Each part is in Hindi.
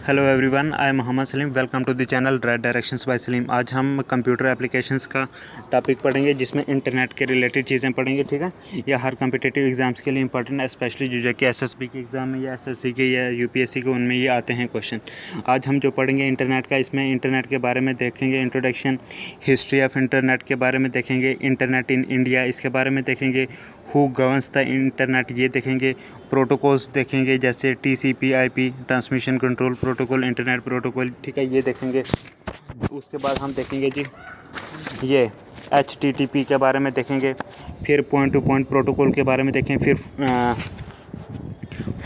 Hello everyone, I am Mohammad Salim. Welcome to the channel right directions by Salim. आज हम कंप्यूटर एप्लीकेशंस का टॉपिक पढ़ेंगे जिसमें इंटरनेट के रिलेटेड चीज़ें पढ़ेंगे। ठीक है, यह हर कम्पिटिटिव एग्जाम्स के लिए इंपॉर्टेंट है, स्पेशली जो कि एसएसबी के एग्ज़ाम है या एसएससी के या यूपीएससी के, उनमें ये आते हैं क्वेश्चन। आज हम जो पढ़ेंगे इंटरनेट का, इसमें इंटरनेट के बारे में देखेंगे, इंट्रोडक्शन, हिस्ट्री ऑफ इंटरनेट के बारे में देखेंगे, इंटरनेट इन इंडिया इसके बारे में देखेंगे, हु गवर्न्स द इंटरनेट ये देखेंगे, प्रोटोकॉल्स देखेंगे जैसे TCP IP transmission control protocol, internet protocol, ठीक है, ये देखेंगे। उसके बाद हम देखेंगे जी ये एचटीटीपी के बारे में देखेंगे, फिर पॉइंट टू पॉइंट प्रोटोकॉल के बारे में देखें, फिर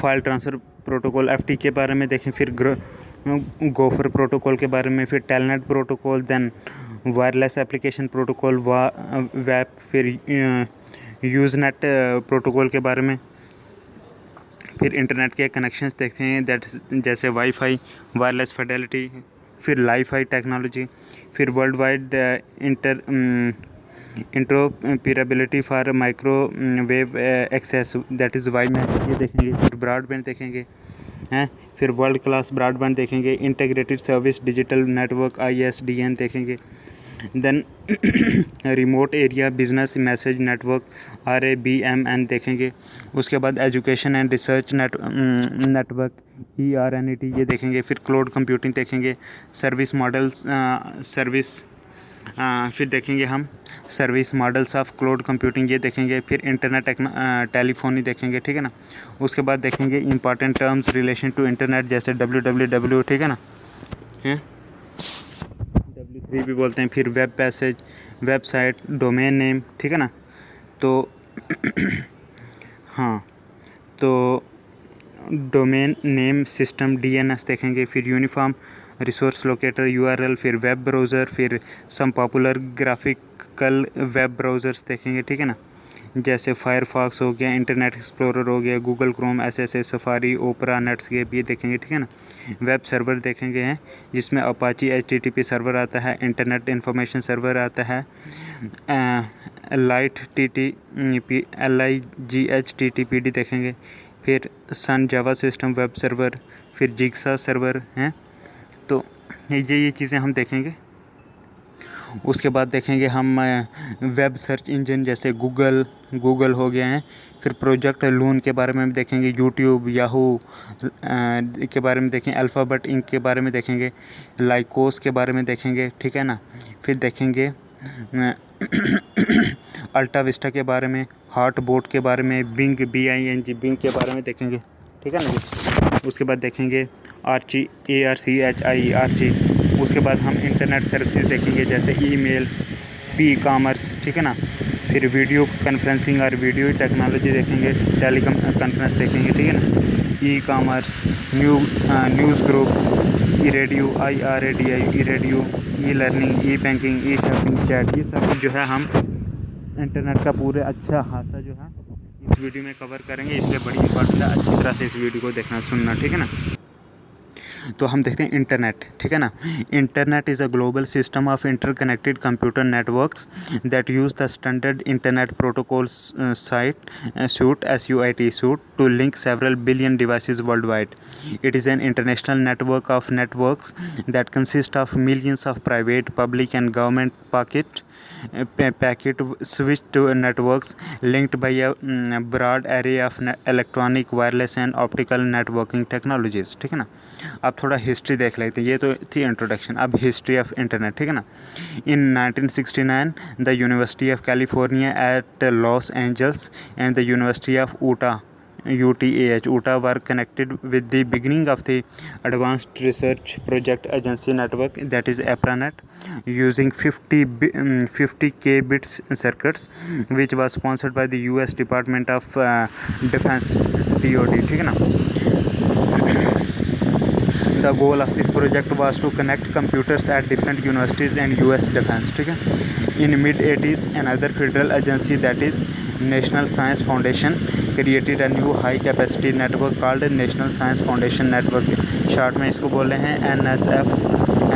फाइल ट्रांसफ़र प्रोटोकॉल एफटी के बारे में देखें, फिर गोफर प्रोटोकॉल के बारे में, फिर Telnet protocol, then wireless application protocol web, फिर यूज़नेट प्रोटोकॉल के बारे में, फिर इंटरनेट के कनेक्शंस देखते हैं दैट जैसे वाईफाई, वायरलेस फिडेलिटी, फिर लाईफाई टेक्नोलॉजी, फिर world wide interoperability for microwave access that is WiMAX, ये देखेंगे। फिर ब्रॉडबैंड देखेंगे हैं, फिर वर्ल्ड क्लास ब्रॉडबैंड देखेंगे, integrated service digital network ISDN देखेंगे, then remote area business message network RABMN देखेंगे। उसके बाद education and research network ERNET ये देखेंगे। फिर क्लाउड कंप्यूटिंग देखेंगे, सर्विस मॉडल्स फिर देखेंगे हम service models of cloud computing ये देखेंगे। फिर इंटरनेट टेलीफोनी देखेंगे, ठीक है ना। उसके बाद देखेंगे important terms relation to internet जैसे www, ठीक है ना, हैं W3 भी बोलते हैं। फिर web passage, website, domain name, ठीक है ना। तो हाँ, तो डोमेन नेम सिस्टम DNS देखेंगे। फिर यूनिफॉर्म रिसोर्स लोकेटर URL, फिर वेब ब्राउज़र, फिर some popular graphical web browsers देखेंगे, ठीक है ना, जैसे फायरफॉक्स हो गया, इंटरनेट एक्सप्लोरर हो गया, गूगल क्रोम, SSH, सफारी, ओपरा, नेटस्केप ये देखेंगे, ठीक है ना। वेब सर्वर देखेंगे हैं जिसमें अपाची HTTP सर्वर आता है, इंटरनेट इंफॉर्मेशन सर्वर आता है, लाइट TTP LIGHTTPD देखेंगे। फिर सन जावा सिस्टम वेब सर्वर, फिर जिग्सा सर्वर हैं। तो ये चीज़ें हम देखेंगे। उसके बाद देखेंगे हम वेब सर्च इंजन जैसे गूगल हो गए हैं। फिर प्रोजेक्ट लून के बारे में देखेंगे, यूट्यूब, याहू के बारे में देखेंगे, अल्फ़ाबेट इंक के बारे में देखेंगे, लाइकोस के बारे में देखेंगे, ठीक है ना। फिर देखेंगे अल्टा विस्टा के बारे में, हॉट बोट के बारे में, बिंग बिंग के बारे में देखेंगे, ठीक है ना। उसके बाद देखेंगे ARCHIE। उसके बाद हम इंटरनेट सर्विसेज देखेंगे जैसे ईमेल, ई-कॉमर्स, ठीक है ना। फिर वीडियो कॉन्फ्रेंसिंग और वीडियो टेक्नोलॉजी देखेंगे, टेलीकॉम कॉन्फ्रेंस देखेंगे, ठीक है ना। E commerce, news group, e radio, IRADIO, e radio, e learning, e banking, e shopping, chat, ये सब जो है हम इंटरनेट का पूरे अच्छा खासा जो है इस वीडियो में कवर करेंगे, इसलिए बड़ी इंपॉर्टेंट है अच्छी तरह से इस वीडियो को देखना सुनना, ठीक है ना। तो हम देखते हैं इंटरनेट, ठीक है ना। Internet is a global system of interconnected computer networks that use the standard internet protocol SUIT to link several billion devices worldwide. It is an international network of networks that consist of millions of private, public and government packet switched networks linked by a broad array of electronic, wireless and optical networking technologies, ठीक है ना। अब थोड़ा हिस्ट्री देख लेते हैं, ये तो थी इंट्रोडक्शन। अब हिस्ट्री ऑफ इंटरनेट, ठीक है ना। In 1969 the university of California at Los Angeles and the university of UTAH were connected with the beginning of the Advanced Research Project Agency Network, that is APRANET, using 50 kbits circuits, which was sponsored by the US Department of Defense, DoD, ठीक है ना। The goal of this project was to connect computers at different universities and US defense, ठीक है। In mid-80s, another federal agency, that is National Science Foundation, created a new high capacity network called National Science Foundation Network, short में इसको बोल रहे हैं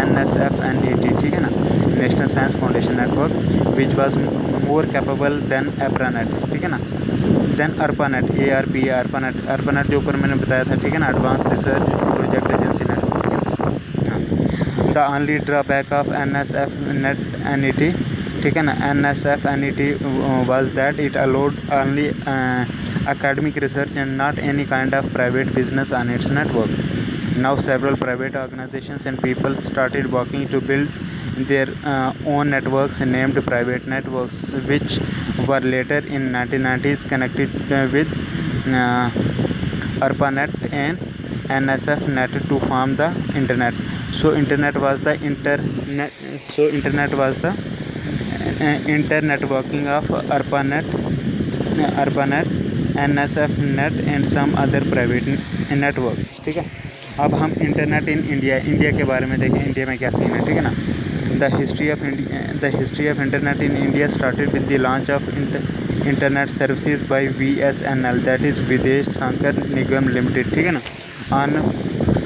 NSFNET, ठीक है ना, National Science Foundation Network, which was more capable than ARPANET, ठीक है ना। देन ARPANET, ARPANET जो ऊपर मैंने बताया था, ठीक है ना, advance research project agency network, the only drawback of NSF-NET, ठीक है ना, NSF-NET was that it allowed only academic research and not any kind of private business on its network. Now several private organizations and people started working to build their own networks named private networks, which were later in 1990s connected with ARPANET and NSF-NET to form the internet. So internet was the internetworking of ARPANET, NSF-NET and some other private networks, ठीक है। अब हम इंटरनेट इन इंडिया के बारे में देखें, इंडिया में क्या सीन है, ठीक है ना। The history of internet in India started with the launch of internet services by VSNL, that is विदेश संकर निगम लिमिटेड, ठीक है ना, on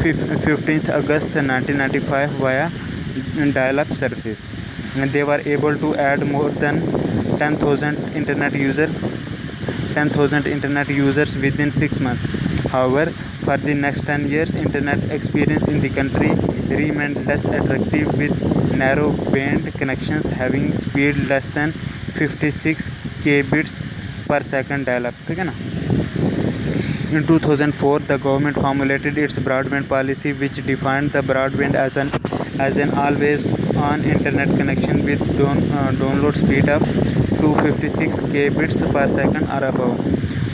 15 August 1995 via dial-up services. They were able to add more than 10,000 internet users within 6 months. However, for the next 10 years, internet experience in the country remained less attractive, with narrow band connections having speed less than 56 kbps per second dial-up, ठीक है ना। In 2004, the government formulated its broadband policy, which defined the broadband as an always-on internet connection with download speed of 256 kbps per second or above.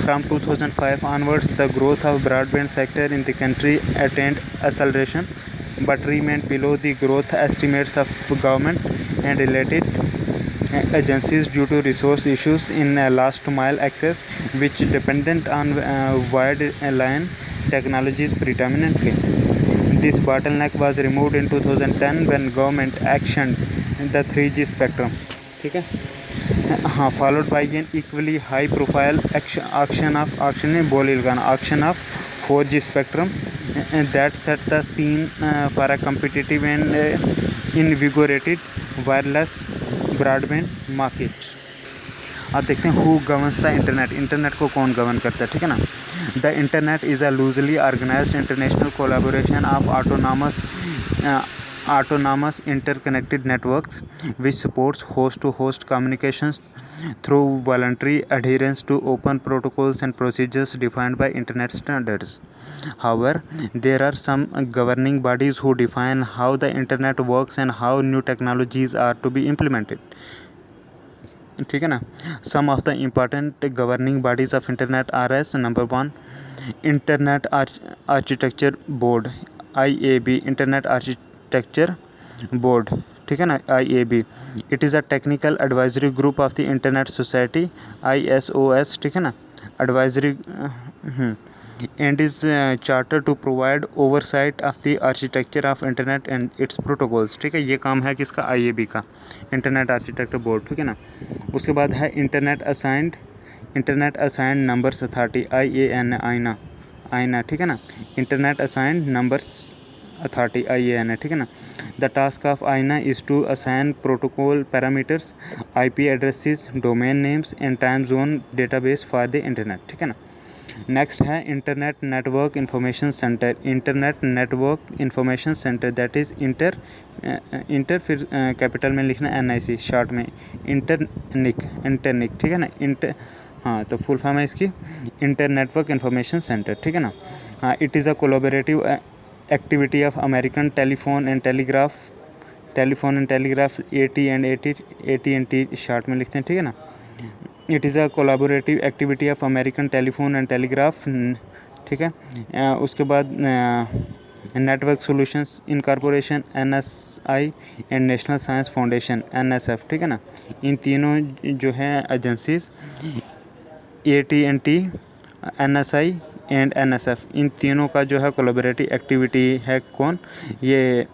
From 2005 onwards, the growth of broadband sector in the country attained acceleration, but remained below the growth estimates of government and related agencies due to resource issues in last mile access, which dependent on wide line technologies predominantly. This bottleneck was removed in 2010 when government actioned the 3G spectrum, ठीक है, followed by an equally high profile auction of 4G spectrum that set the scene for a competitive and invigorated wireless broadband market. अब देखते हैं who governs the internet, internet को कौन गवर्न करता है, ठीक है ना। The internet is a loosely organised international collaboration of autonomous interconnected networks which supports host-to-host communications through voluntary adherence to open protocols and procedures defined by internet standards. However, there are some governing bodies who define how the internet works and how new technologies are to be implemented, ठीक है ना। Some of the important governing bodies of internet are as number 1, Internet Architecture Board, IAB, Internet Architecture Board, ठीक है ना, IAB. It is a technical advisory group of the Internet Society, ISOS, ठीक है ना, advisory and is chartered to provide oversight of the architecture of internet and its protocols, ठीक है। ये काम है किसका, IAB का, इंटरनेट आर्किटेक्चर बोर्ड, ठीक है ना। उसके बाद है इंटरनेट असाइंड नंबर्स अथॉरिटी, आईना, ठीक है ना, internet assigned numbers authority, IANA, ठीक है ना। The task of IANA is to assign protocol parameters, IP addresses, domain names and time zone database for the internet, ठीक है ना। नेक्स्ट है internet network information centre, that is inter फिर कैपिटल में लिखना NIC, शॉर्ट में इंटरनिक, ठीक है ना, हाँ तो फुल फॉर्म है इसकी इंटर नेटवर्क इंफॉर्मेशन सेंटर, ठीक है ना। It is a collaborative activity of American telephone and telegraph, AT&T short में लिखते हैं, ठीक है ना। It is a collaborative activity of American telephone and telegraph, ठीक है। उसके बाद network solutions incorporation, NSI and national science foundation, NSF, ठीक है ना। इन तीनों जो है agencies AT&T, NSI and NSF, इन तीनों का जो है कोलैबोरेटिव एक्टिविटी है कौन, ये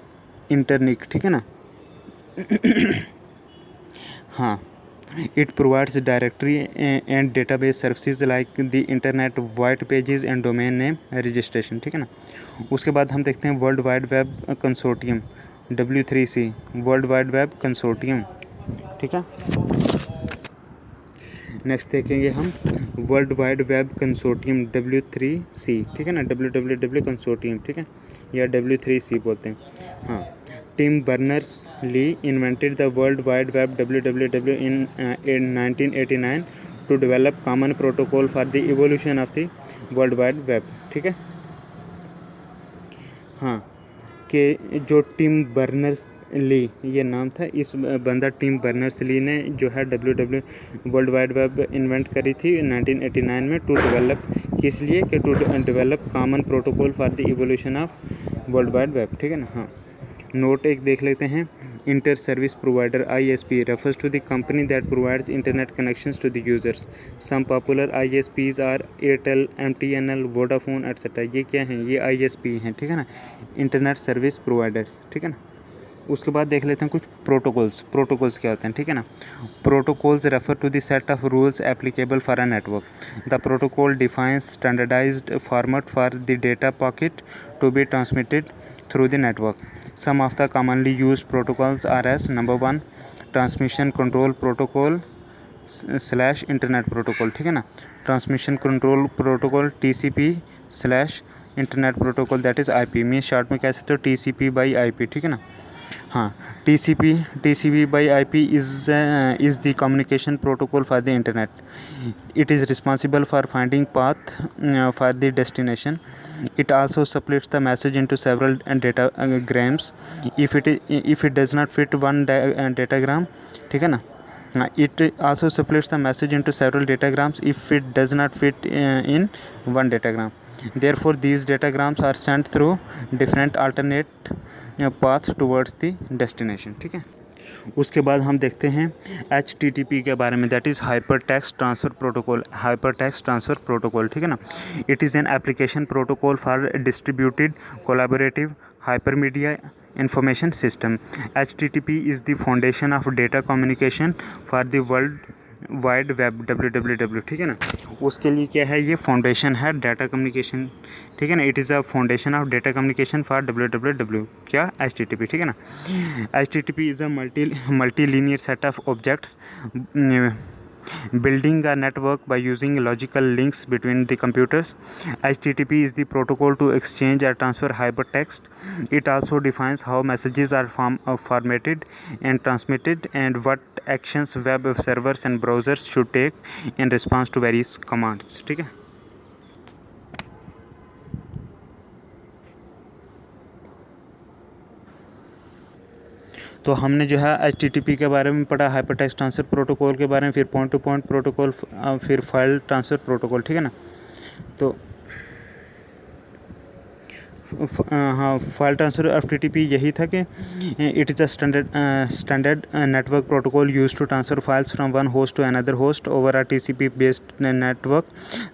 इंटरनिक, ठीक है ना। हाँ, it provides directory and database services like the internet white pages and domain name registration, ठीक है ना। उसके बाद हम देखते हैं world wide web consortium, W3C, world wide web consortium, ठीक है। नेक्स्ट देखेंगे हम world wide web consortium, W3C, ठीक है ना, WWW कंसोर्टियम, ठीक है, या W3C बोलते हैं। हाँ, Tim Berners-Lee invented the World Wide Web (WWW) in 1989 to develop common protocol for the evolution of the World Wide Web. ठीक है, हाँ, कि जो टिम बर्नर्स ली ये नाम था, इस बंदा टिम बर्नर्स ली ने जो है WW world wide web invent करी थी 1989 में टू डेवलप, किस लिए कि to develop common protocol for the evolution of world wide web. ठीक है ना. हाँ, नोट एक देख लेते हैं. Inter service provider ISP refers to the company that provides internet connections to the users. Some popular ISPs are Airtel, MTNL, Vodafone etc. ये क्या हैं? ये ISP हैं. ठीक है ना, इंटरनेट सर्विस प्रोवाइडर्स. ठीक है ना. उसके बाद देख लेते हैं कुछ प्रोटोकॉल्स क्या होते हैं. ठीक है ना. Protocols refer to the set of rules applicable for a network. The protocol defines standardised format for the data packet to be transmitted through the network. Some of the commonly used protocols are as number 1 transmission control protocol / internet protocol. ठीक है ना. Transmission control protocol TCP / internet protocol that is IP. मैं शॉर्ट में कह सकते हो TCP by IP. ठीक है ना. हाँ, TCP by IP is the communication protocol for the internet. It is responsible for finding path for the destination. It also splits the message into several datagrams if it does not fit one datagram. ठीक है ना. It also splits the message into several datagrams if it does not fit in one datagram. Therefore, these datagrams are sent through different alternate path towards the destination. ठीक है. उसके बाद हम देखते हैं HTTP के बारे में, that is hyper text transfer protocol. ठीक है ना. It is an application protocol for distributed collaborative hypermedia information system. HTTP is the foundation of data communication for the world wide web WWW. ठीक है ना. उसके लिए क्या है? ये फाउंडेशन है डाटा कम्युनिकेशन. ठीक है ना. It is a foundation of data communication for WWW. क्या? HTTP. ठीक है ना. HTTP is a multi linear set of objects building a network by using logical links between the computers. HTTP is the protocol to exchange or transfer hypertext. It also defines how messages are formatted and transmitted and what actions web servers and browsers should take in response to various commands. ठीक है. तो हमने जो है HTTP के बारे में पढ़ा, हाइपर टेक्स्ट ट्रांसफ़र प्रोटोकॉल के बारे में, फिर पॉइंट टू पॉइंट प्रोटोकॉल, फिर फाइल ट्रांसफ़र प्रोटोकॉल. ठीक है ना. तो हाँ, फाइल ट्रांसफ़र FTP यही था कि it is a standard network protocol use to transfer files from one host to another host over a TCP based network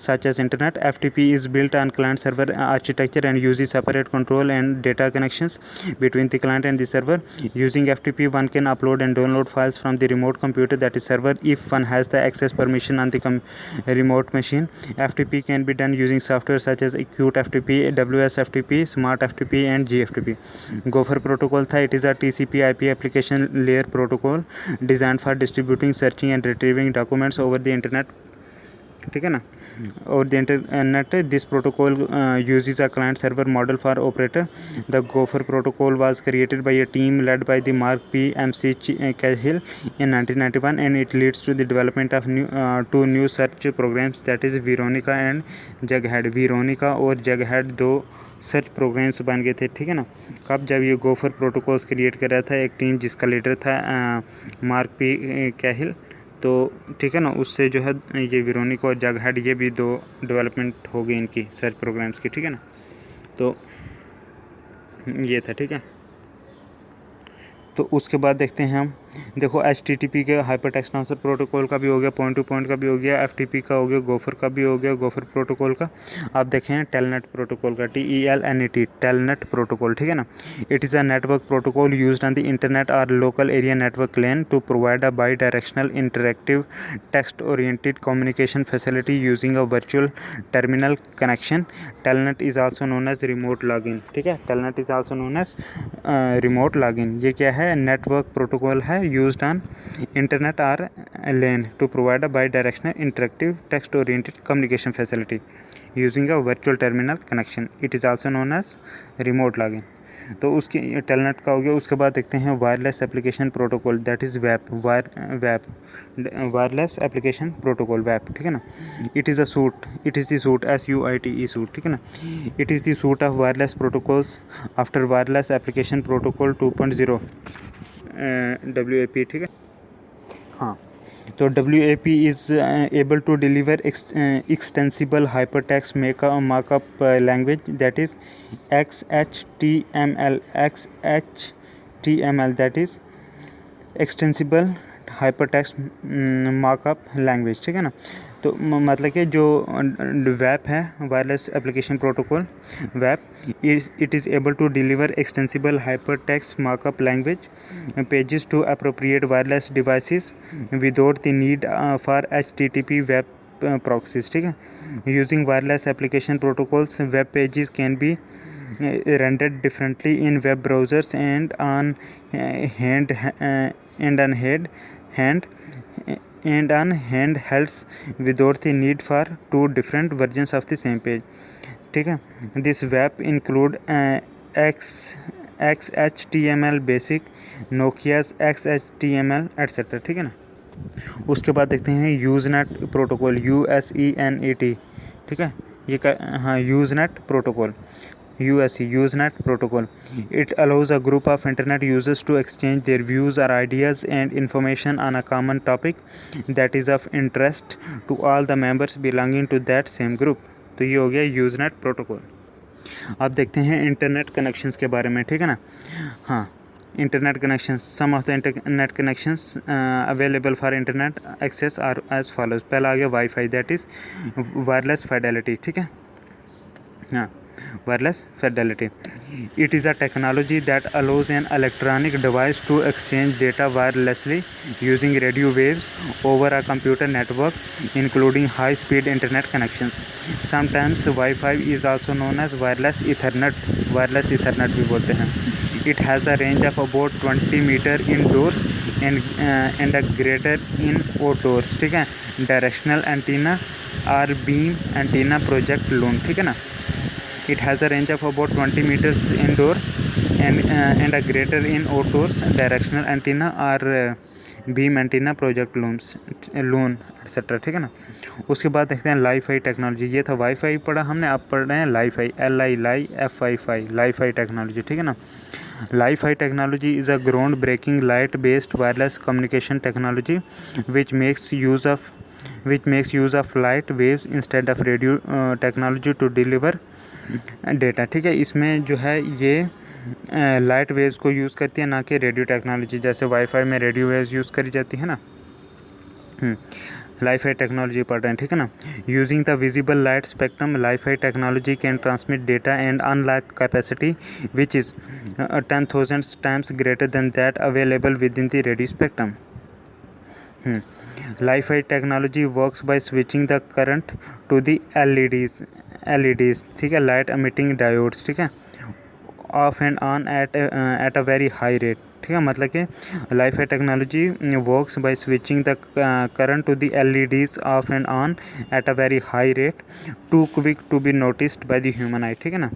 such as internet. FTP is built on client server architecture and uses separate control and data connections between the client and the server. Using FTP, one can upload and download files from the remote computer, that is server, if one has the access permission on the remote machine. FTP can be done using software such as Qt FTP, WSFTP, Smart FTP and GFTP. Gopher protocol था. It is a TCP/IP application layer protocol designed for distributing, searching and retrieving documents over the internet. ठीक है ना. over the internet. This protocol uses a client-server model for operator. The Gopher protocol was created by a team led by the Mark P. MC Cahill in 1991, and it leads to the development of two new search programs, that is Veronica and Jughead. Veronica और Jughead दो सर्च प्रोग्राम्स बन गए थे. ठीक है ना. कब? जब ये गोफर प्रोटोकॉल्स क्रिएट कर रहा था एक टीम जिसका लीडर था मार्क पी कैहिल. तो ठीक है ना, उससे जो है ये वेरोनिका और जगहेड ये भी दो डेवलपमेंट हो गई इनकी सर्च प्रोग्राम्स की. ठीक है ना. तो ये था. ठीक है. तो उसके बाद देखते हैं हम. देखो HTTP के हाइपर टेक्स्ट ट्रांसफर प्रोटोकॉल का भी हो गया, पॉइंट टू पॉइंट का भी हो गया, FTP का हो गया, गोफर का भी हो गया, गोफर प्रोटोकॉल का. आप देखें टेलनेट प्रोटोकॉल का, TELNET टेलनेट प्रोटोकॉल. ठीक है ना. It is a network protocol used on the internet और local area network LAN to provide a bidirectional interactive text oriented communication facility using a virtual terminal connection. Telnet is also known as remote login. ठीक है. Telnet is also known as remote login. ये क्या है? नेटवर्क प्रोटोकॉल है used on internet or LAN to provide a bi-directional interactive text-oriented communication facility using a virtual terminal connection. It is also known as remote login. तो उसकी टेलनेट का हो गया। उसके बाद देखते हैं wireless application protocol, that is वैप, wireless application protocol, वैप, ठीक है ना। It is the suit SUITE suit, ठीक है ना। It is the suit of wireless protocols after wireless application protocol 2.0 WAP, ठीक है। हाँ, तो WAP is able to deliver extensible hypertext markup language, that is XHTML, that is extensible hypertext markup language, ठीक है ना। तो मतलब कि जो वैप है, वायरलेस एप्लीकेशन प्रोटोकॉल वैप, it is able to deliver extensible hypertext markup language pages to appropriate wireless devices without the need for HTTP web proxies, ठीक है। Using wireless application protocols, web pages can be rendered differently in web browsers and on handhelds without the need for two different versions of the same page, ठीक है। This web include XHTML basic, Nokia's XHTML etc, ठीक है ना। उसके बाद देखते हैं यूज़नेट प्रोटोकॉल, USENET, ठीक है। ये हाँ, Usenet protocol, Usenet protocol. It allows a group of internet users to exchange their views or ideas and information on a common topic that is of interest to all the members belonging to that same group। तो ये हो गया यूज़नेट प्रोटोकॉल। अब देखते हैं इंटरनेट कनेक्शंस के बारे में, ठीक है ना। हाँ, internet connections, some of the internet connections available for internet access are as follows. पहला आ गया WiFi, that is wireless fidelity, ठीक है। हाँ, wireless fidelity. It is a technology that allows an electronic device to exchange data wirelessly using radio waves over a computer network, including high-speed internet connections. Sometimes Wi-Fi is also known as wireless Ethernet. Wireless Ethernet भी बोलते हैं। It has a range of about 20 meter indoors and a greater in outdoors, ठीक है। Directional antenna or beam antenna project loon, ठीक है ना। It has a range of about 20 meters indoor and a greater in outdoors, directional antenna or beam antenna project loon etc, ठीक है ना। उसके बाद देखते हैं लाईफाई टेक्नोलॉजी। ये था वाईफाई पढ़ा हमने, अब पढ़ रहे हैं लाईफाई, LIFI, लाईफाई टेक्नोलॉजी, ठीक है ना। LiFi technology is a ground breaking light based wireless communication technology which makes use of light waves instead of radio technology to deliver data, ठीक है। इसमें जो है ये लाइट वेव्स को यूज़ करती है, ना कि रेडियो टेक्नोलॉजी। जैसे वाईफाई में रेडियो वेव्स यूज़ करी जाती है ना। लाईफाई टेक्नोलॉजी पढ़ रहे हैं, ठीक है ना। Using the visible light spectrum, Li-Fi technology can transmit data and unlike capacity which is 10,000 times greater than that available within the radio spectrum. Li-Fi technology works by switching the current to the LEDs, ठीक है, लाइट emitting diodes, ठीक है, off and on at a very high rate, ठीक है। मतलब कि Li-Fi technology works by switching the current to the LEDs off and on at a very high rate, too quick to be noticed by the human eye, ठीक है ना।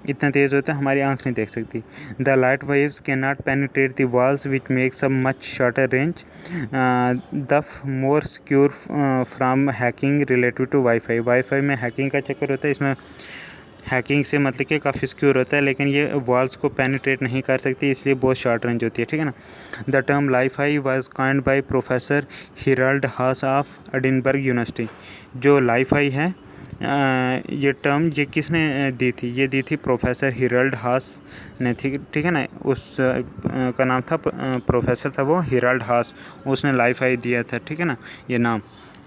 इतना तेज़ होता है हमारी आँख नहीं देख सकती। The light waves can not penetrate the walls which makes a much shorter range, the more secure from hacking related to WiFi में हैकिंग का चक्कर होता है। इसमें हैकिंग से मतलब कि काफ़ी सिक्योर होता है, लेकिन ये वॉल्स को पेनिट्रेट नहीं कर सकती, इसलिए बहुत शॉर्ट रेंज होती है, ठीक है ना। The term LiFi was coined by professor Harald Haas of Edinburgh university. जो लाईफाई है ये टर्म ये किसने दी थी? ये दी थी प्रोफेसर हिराल्ड हास ने, ठीक है ना। उस का नाम था, प्रोफेसर था वो हिराल्ड हास, उसने लाईफाई दिया था, ठीक है ना, ये नाम।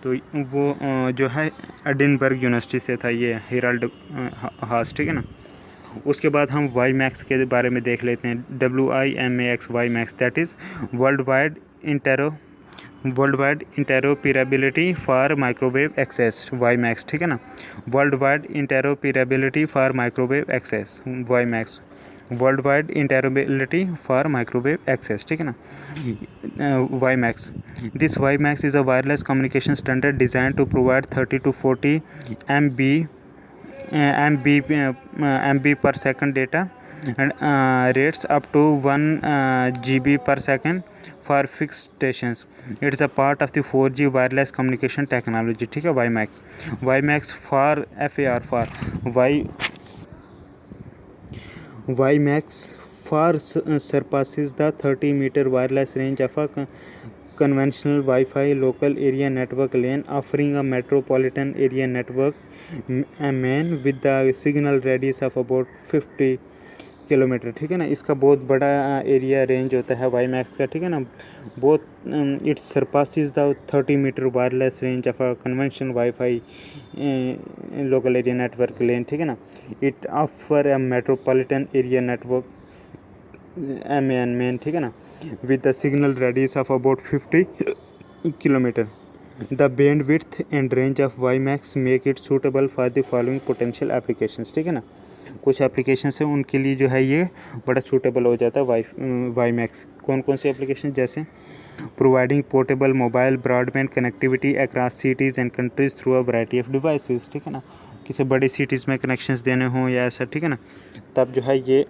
तो वो जो है एडिनबर्ग यूनिवर्सिटी से था ये हिराल्ड हास, ठीक है ना। उसके बाद हम वाई मैक्स के बारे में देख लेते हैं। WIMAX, WiMAX, that is world wide interoperability for microwave access, WiMAX, ठीक है ना। World wide interoperability for microwave access, WiMAX, world wide interoperability for microwave access, ठीक है ना, WiMAX. This WiMAX is a wireless communication standard design to provide 30 to 40 MB MB per second data and rates up to 1 GB per second for fixed stations. It is a part of the 4G wireless communication technology. ठीक है, WiMAX. WiMAX for FAR for WiMAX far surpasses the 30-meter wireless range of a conventional Wi-Fi local area network LAN, offering a metropolitan area network MAN with the signal radius of about 50 kilometre. ठीक है ना, इसका बहुत बड़ा एरिया रेंज होता है वाई मैक्स का. ठीक है ना, बहुत it's surpasses the 30 metre wireless range of a convention WiFi local area network LAN. ठीक है ना, it offer a metropolitan area network MAN. ठीक है ना, with the signal radius of about 50 kilometer. The bandwidth and range of WiMAX make it suitable for the following potential applications. ठीक है ना, कुछ एप्लीकेशन है उनके लिए जो है ये बड़ा सूटेबल हो जाता है WiMAX. कौन कौन सी एप्लीकेशन, जैसे providing portable mobile broadband connectivity across cities and countries through a variety of devices. ठीक है ना, किसी बड़ी सिटीज़ में कनेक्शंस देने हों या ऐसा. ठीक है ना, तब जो है ये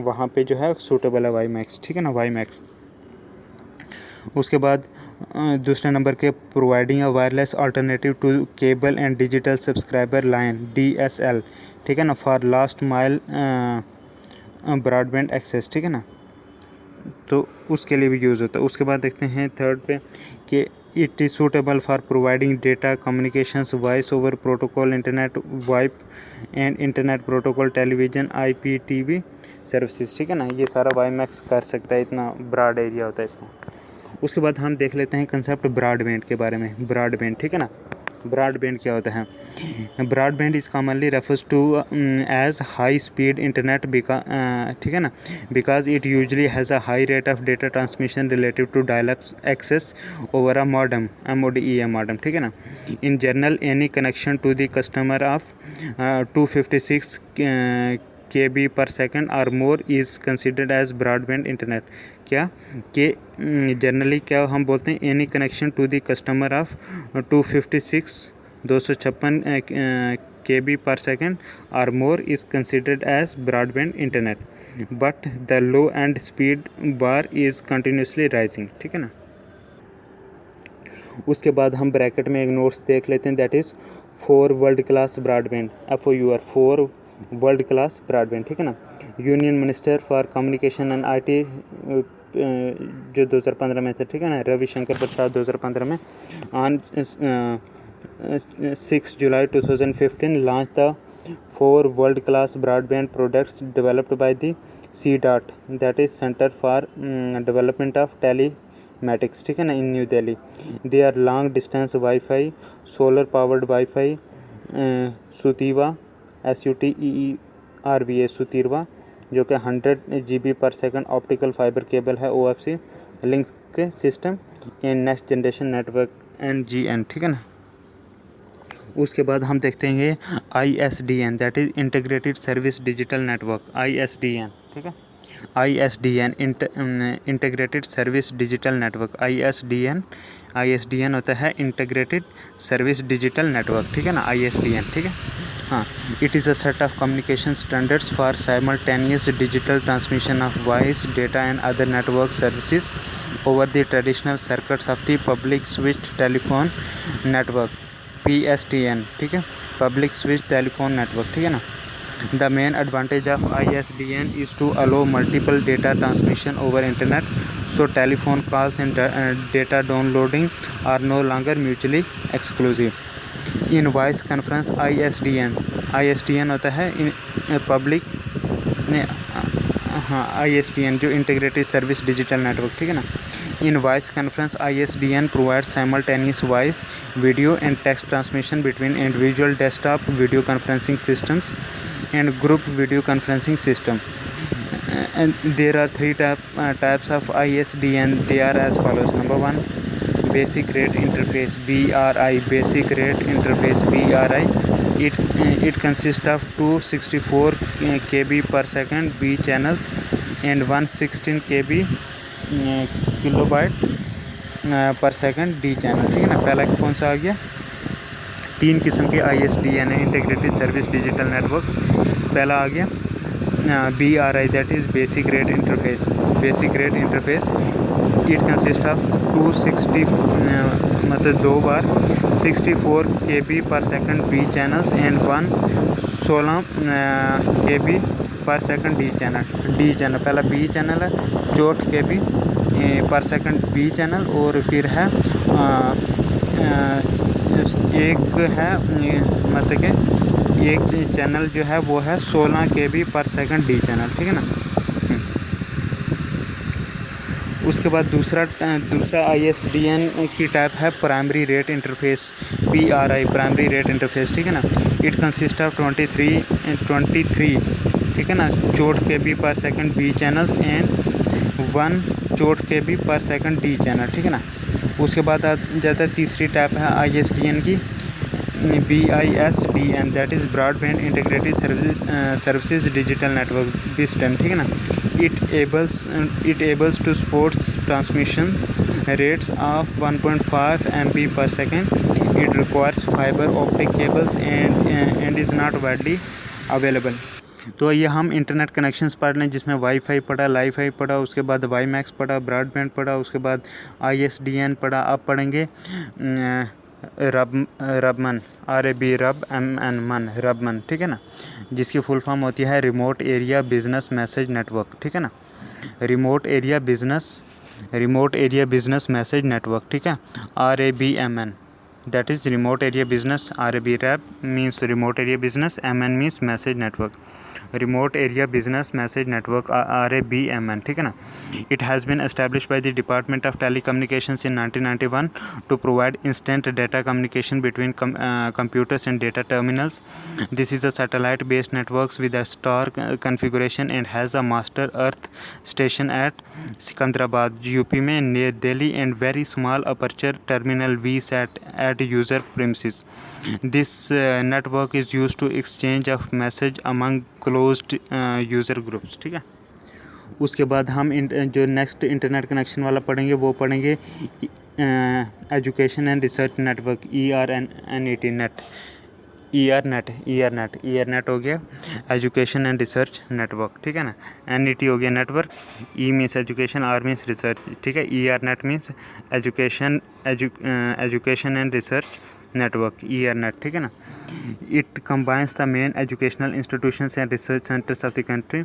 वहाँ पे जो है सूटेबल है WiMAX. ठीक है ना, WiMAX. उसके बाद दूसरे नंबर के providing a wireless alternative to cable and digital subscriber line DSL. ठीक है ना, for last mile broadband access. ठीक है ना, तो उसके लिए भी यूज़ होता है. उसके बाद देखते हैं थर्ड पे कि it is suitable for providing data communications voice over protocol internet wipe and internet protocol television IPTV services. ठीक है ना, ये सारा WiMAX कर सकता है, इतना ब्रॉड एरिया होता है इसका. उसके बाद हम देख लेते हैं कंसेप्ट ब्रॉडबैंड के बारे में. ब्रॉडबैंड, ठीक है ना, ब्रॉडबैंड क्या होता है. Broadband is commonly refers to as high speed internet ठीक है ना, because it usually has a high rate of data transmission relative to dial up access over a modem modem. ठीक है ना, in general any connection to the customer of 256 KB per second और more is considered as broadband internet. क्या कि जनरली क्या हम बोलते हैं, any connection to the customer of 256 KB per second और more is considered as broadband internet, but the low end speed bar is continuously rising. ठीक है ना. उसके बाद हम ब्रैकेट में एक नोट्स देख लेते हैं, that is 4 world class broadband FOUR 4 world class broadband. ठीक है ना, union minister for communication and IT जो 2015 में थे. ठीक है ना, रविशंकर प्रसाद 2015 में on 6 July 2015 launch the 4 world class broadband products developed by the CDOT, that is centre for development of telematics. ठीक है ना, in New Delhi. They are long distance WiFi, solar powered WiFi, सुतीवा SUTERVA सुतीरवा, जो कि 100 GB पर सेकंड ऑप्टिकल फाइबर केबल है OFC लिंक के system in next generation network NGN. ठीक है ना. उसके बाद हम देखते हैं ISDN, that is integrated service digital network ISDN. ठीक है, ISDN integrated service digital network. ISDN होता है इंटीग्रेटेड सर्विस डिजिटल नेटवर्क. ठीक है ना, ISDN. ठीक है, हाँ. It is a set of communication standards for simultaneous digital transmission of voice data and other network services over the traditional circuits of the public switch telephone network PSTN. ठीक है, पब्लिक स्विच टेलीफोन नेटवर्क. ठीक है ना. The main advantage of ISDN is to allow multiple data transmission over internet, so telephone calls and data downloading are no longer mutually exclusive. In voice conference ISDN होता है पब्लिक ISDN जो इंटीग्रेटेड सर्विस डिजिटल नेटवर्क. ठीक है ना. In voice conference ISDN provides simultaneous voice, video and text transmission between individual desktop video conferencing systems and group video conferencing system. And there are 3 types of ISDN. They are as follows. Number 1, basic rate interface BRI. Basic rate interface BRI. It consists of 264 KB per second B channels and 116 KB kilobyte पर सेकंड D चैनल. ठीक है ना. पहला कौन सा आ गया, तीन किस्म के ISDN है, इंटीग्रेटेड सर्विस डिजिटल नेटवर्क्स। पहला आ गया BRI, that is basic rate interface. Basic rate interface it consist of 260 मतलब 2 बार 64 KB पर second B channels and 16 KB पर सेकंड D चैनल। पहला B चैनल है 64 KB पर सेकंड B चैनल, और फिर है एक है मतलब कि एक चैनल जो है वो है 16 KB पर सेकंड D चैनल, ठीक है ना। उसके बाद दूसरा ISDN की टाइप है primary rate interface, PRI, primary rate interface, ठीक है ना। इट कंसिस्ट ऑफ 23 ठीक है ना 64 KB पर second B channels and 64 KB पर सेकंड D चैनल, ठीक है ना। उसके बाद आ जाता है तीसरी टाइप है ISDN की BISDN, that is broadband integrated services digital network, BISDN, ठीक है ना। It enables to supports transmission rates of 1.5 MB per second. It requires fiber optic cables and is not widely available. तो ये हम इंटरनेट कनेक्शंस पढ़ लें, जिसमें वाईफाई पढ़ा, लाईफाई पढ़ा, उसके बाद वाईमैक्स पढ़ा, ब्रॉडबैंड पढ़ा, उसके बाद ISDN पढ़ा। अब पढ़ेंगे रबमन, रबमन, ठीक है ना, जिसकी फुल फॉर्म होती है remote area business message network, ठीक है ना। Remote area business message network, ठीक है, RABMN, that is remote area business, RAB means remote area business, MN means message network, remote area business message network, RABMN, ठीक है ना। It has been established by the Department of Telecommunications in 1991 to provide instant data communication between computers and data terminals. This is a satellite based network with a star configuration and has a master earth station at Sikandrabad, UP में near Delhi, and very small aperture terminal VSAT at user premises. This network is used to exchange of message among closed user groups, ठीक है। उसके बाद हम जो नेक्स्ट इंटरनेट कनेक्शन वाला पढ़ेंगे वो पढ़ेंगे education and research network, ERNET हो गया एजुकेशन एंड रिसर्च नेटवर्क, ठीक है ना। NET हो गया network, E means education, R means research, ठीक है। ERNET means education and research network, ERNET, ठीक है ना। It combines the main educational institutions and research centers of the country.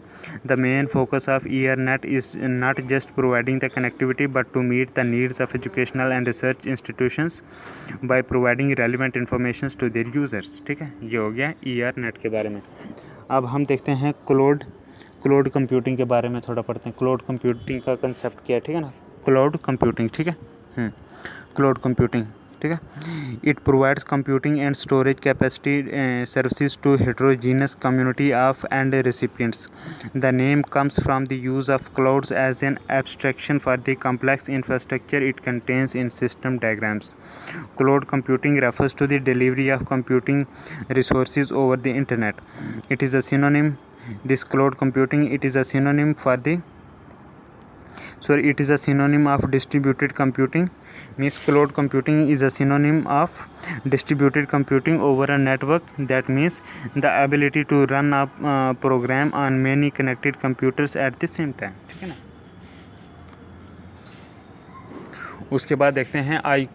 The main focus of ERNET is not just providing the connectivity but to meet the needs of educational and research institutions by providing relevant information to their users, ठीक है। ये हो गया ERNET के बारे में। अब हम देखते हैं क्लाउड कंप्यूटिंग के बारे में थोड़ा पढ़ते हैं। क्लाउड कंप्यूटिंग का कंसेप्ट क्या है, ठीक है ना। क्लाउड कंप्यूटिंग, ठीक है, क्लाउड कंप्यूटिंग, ठीक है। It provides computing and storage capacity services to heterogeneous community of and recipients. The name comes from the use of clouds as an abstraction for the complex infrastructure it contains in system diagrams. Cloud computing refers to the delivery of computing resources over the internet. It is a synonym, this cloud computing, it is a synonym of distributed computing, means cloud computing is a synonym of distributed computing over a network. That means the ability to run a program on many connected computers at the same time, ठीक है ना। उसके बाद देखते हैं आई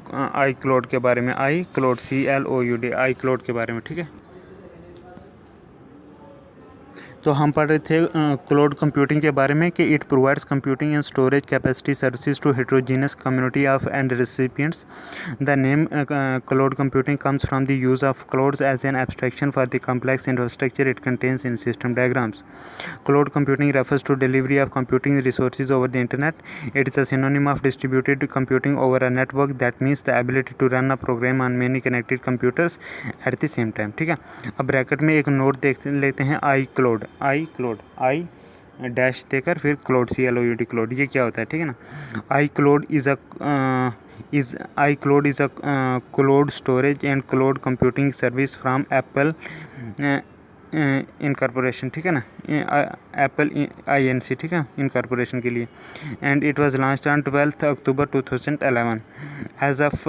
क्लाउड के बारे में, आई क्लाउड CLOUD, आई क्लाउड के बारे में, ठीक है। तो हम पढ़ रहे थे क्लाउड कंप्यूटिंग के बारे में कि it provides computing and storage capacity services to heterogeneous community of and recipients. The name cloud computing comes from the use of clouds as an abstraction for the complex infrastructure it contains in system diagrams. Cloud computing refers to delivery of computing resources over the internet. It is a synonym of distributed computing over a network. That means the ability to run a program on many connected computers at the same time, ठीक है। अब ब्रैकेट में एक नोट देख लेते हैं, आई डैश देकर फिर क्लाउड CLOUD, क्लाउड, ये क्या होता है, ठीक है ना। ICloud is a cloud storage and cloud computing service from Apple incorporation, ठीक है ना, एप्पल INC, ठीक है, इनकॉर्पोरेशन के लिए। And it was launched on 12 October 2011। As of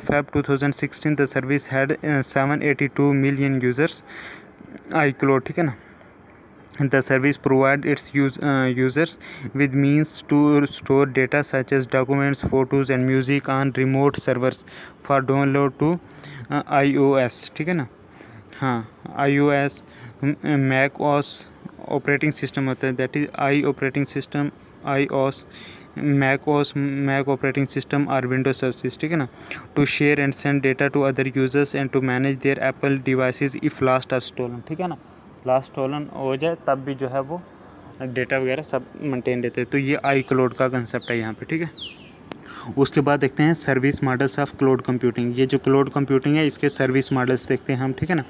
Feb 2016 the service had 782 million users iCloud, ठीक है ना। The service provides its users with means to store data such as documents, photos and music on remote servers for download to iOS, ठीक है ना। हाँ, iOS, Mac OS operating system होता है, that is I operating system, iOS, Mac OS, Mac operating system और Windows सर्विसेज, ठीक है ना। To share and send data to other users and to manage their Apple devices if lost or stolen, ठीक है ना। लास्ट स्टोलन हो जाए तब भी जो है वो डेटा वगैरह सब मेंटेन रहते हैं। तो ये iCloud का कंसेप्ट है यहाँ पे, ठीक है। उसके बाद देखते हैं service models of cloud computing. ये जो क्लाउड कंप्यूटिंग है इसके सर्विस मॉडल्स देखते हैं हम, ठीक है ना।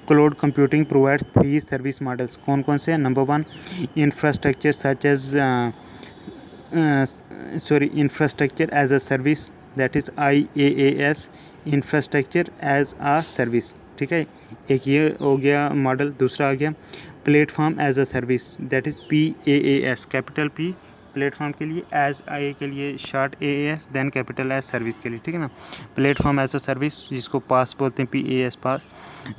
Cloud computing provides 3 service models. कौन कौन से हैं? Number 1, infrastructure such as infrastructure as a service, that is IaaS, infrastructure as a service, ठीक है। एक ये हो गया मॉडल। दूसरा आ गया platform as a service, that is PaaS, capital P platform के लिए, एज आई के लिए short AAS, then capital as service के लिए, ठीक है ना। प्लेटफॉर्म एज अ सर्विस जिसको पास बोलते हैं, PaaS PaaS.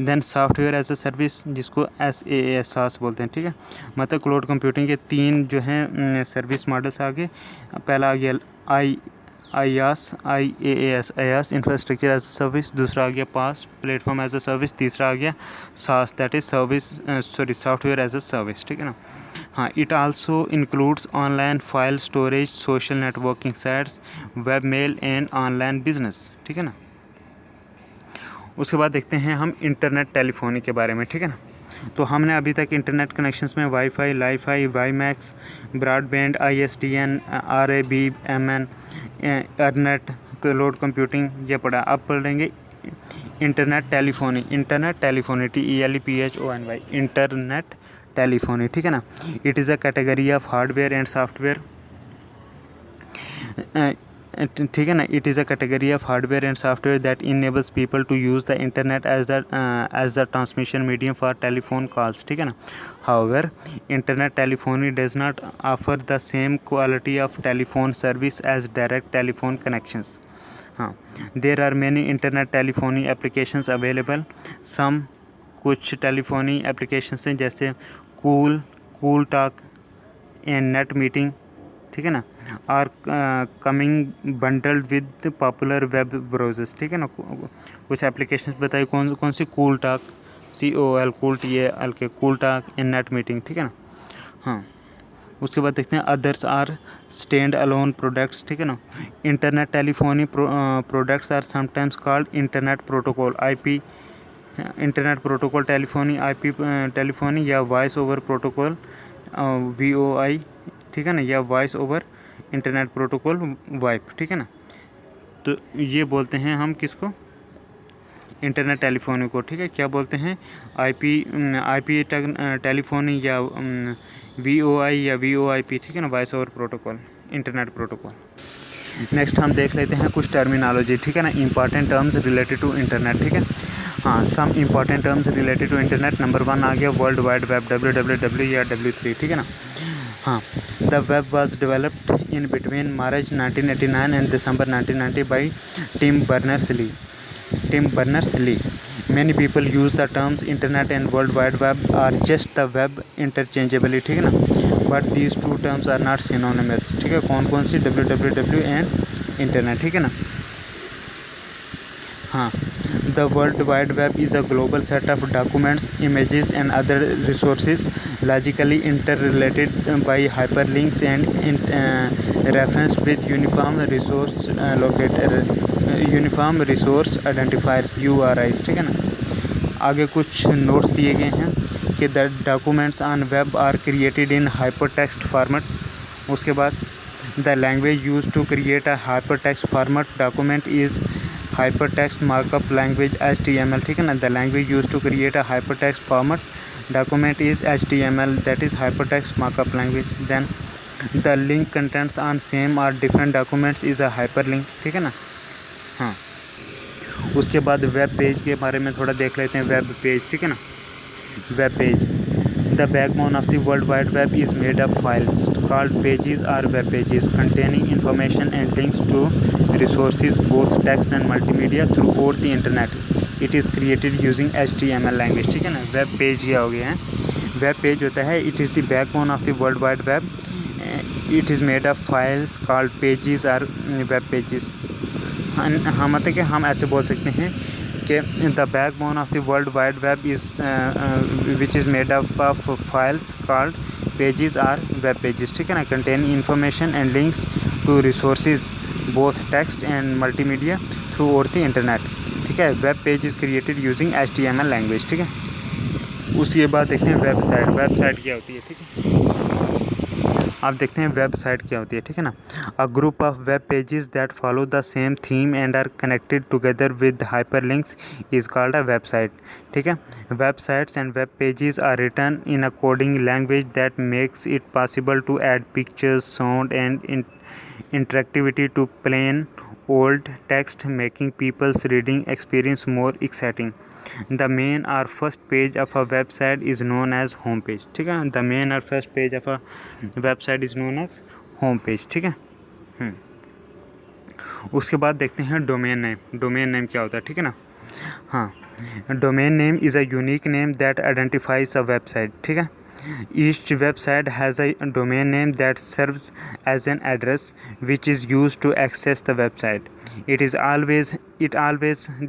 Then software as a service जिसको SaaS SaaS बोलते हैं, ठीक है। मतलब क्लाउड कंप्यूटिंग के 3 जो हैं सर्विस मॉडल्स आगे। पहला आ गया IaaS infrastructure as a service. दूसरा आ गया PaaS platform as a service. तीसरा आ गया SaaS, that is software as a service, ठीक है ना। हाँ, it also includes online file storage, social networking sites, web mail and online business, ठीक है ना। उसके बाद देखते हैं हम इंटरनेट टेलीफोनी के बारे में, ठीक है ना। तो हमने अभी तक इंटरनेट कनेक्शंस में wifi, lifi, WiMAX, broadband, ISDN, RAB, MN, ERNET, cloud computing ये पढ़ा। अब पढ़ेंगे internet telephony. Internet telephony TELEPHONY, internet telephony, ठीक है ना। It is a category of hardware and software, ठीक है ना। It is a category of hardware and software that enables people to use the internet as the transmission medium for telephone calls, ठीक है ना। However internet telephony does not offer the same quality of telephone service as direct telephone connections. हाँ, there are many internet telephony applications available. Some कुछ टेलीफोनी एप्लीकेशंस हैं जैसे CoolTalk and NetMeeting, ठीक है ना, are coming bundled with popular web browsers, ठीक है ना। कुछ एप्लीकेशंस बताइए कौन कौन सी? CoolTalk, COL, CoolTalk and NetMeeting, ठीक है ना। हाँ, उसके बाद देखते हैं others are stand alone products, ठीक है ना। Internet telephony products are sometimes called internet protocol, IP internet protocol telephony, IP telephony, या वॉइस ओवर प्रोटोकॉल, VOI, ठीक है ना, या voice over internet protocol, VoIP, ठीक है ना। तो ये बोलते हैं हम किसको? इंटरनेट टेलीफोनी को, ठीक है। क्या बोलते हैं? IP टेलीफोनी या VOI या VOIP, ठीक है ना, voice over protocol, internet protocol. Next हम देख लेते हैं कुछ टर्मिनोलॉजी, ठीक है ना, important terms related to internet, ठीक है। हाँ, some important terms related to internet. Number 1 आ गया वर्ल्ड वाइड वेब, WWW या W3, ठीक है ना। हाँ, the web was developed in between March 1989 and December 1990 by Tim Berners Lee. Many people use the terms internet and world wide web or just the web interchangeably, ठीक है ना, but these two terms are not synonymous, ठीक है। कौन कौन सी? WWW एंड इंटरनेट, ठीक है ना। हाँ, the world wide web is a global set of documents, images and other resources logically interrelated by hyperlinks and referenced with uniform resource identifiers, URIs, ठीक है ना। आगे कुछ नोट्स दिए गए हैं कि the documents on web are created in hypertext format. उसके बाद the language use to create a hypertext format document is hypertext markup language HTML, ठीक है ना। The language used to create a hypertext format document is HTML, that is hypertext markup language. Then the link contents on same or different documents is a hyperlink, ठीक है ना। हाँ, उसके बाद वेब पेज के बारे में थोड़ा देख लेते हैं। वेब पेज, ठीक है ना। Web page. The backbone of the World Wide Web is made of files called pages or web pages containing information and links to resources, both text and multimedia, throughout the internet. It is created using HTML language. ठीक है ना, वेब पेज क्या हो गया है, वेब पेज होता है, it is the backbone of the world wide web. It is made of files called pages or web pages. हाँ, मतलब कि हम ऐसे बोल सकते हैं कि the backbone of the world wide web is which is made up of files called pages or web pages. ठीक है ना, contain information and links to resources, both text and multimedia, throughout the internet. ठीक है, web page is created using HTML language. ठीक है, उसके बाद देखते हैं वेबसाइट. वेबसाइट क्या होती है? ठीक है, आप देखते हैं वेबसाइट क्या होती है. ठीक है ना, a group of web pages that follow the same theme and are connected together with hyperlinks is called a website. ठीक है, websites and web pages are written in a coding language that makes it possible to add pictures, sound and interactivity to plain old text, making people's reading experience more exciting. The main or first page of a website is known as home page. ठीक है, the main or first page of a website is known as home page. ठीक है. उसके बाद देखते हैं डोमेन नेम. डोमेन नेम क्या होता है? ठीक है ना, हाँ, domain name is a unique name that identifies a website. ठीक है, each website has a domain name that serves as an address which is used to access the website.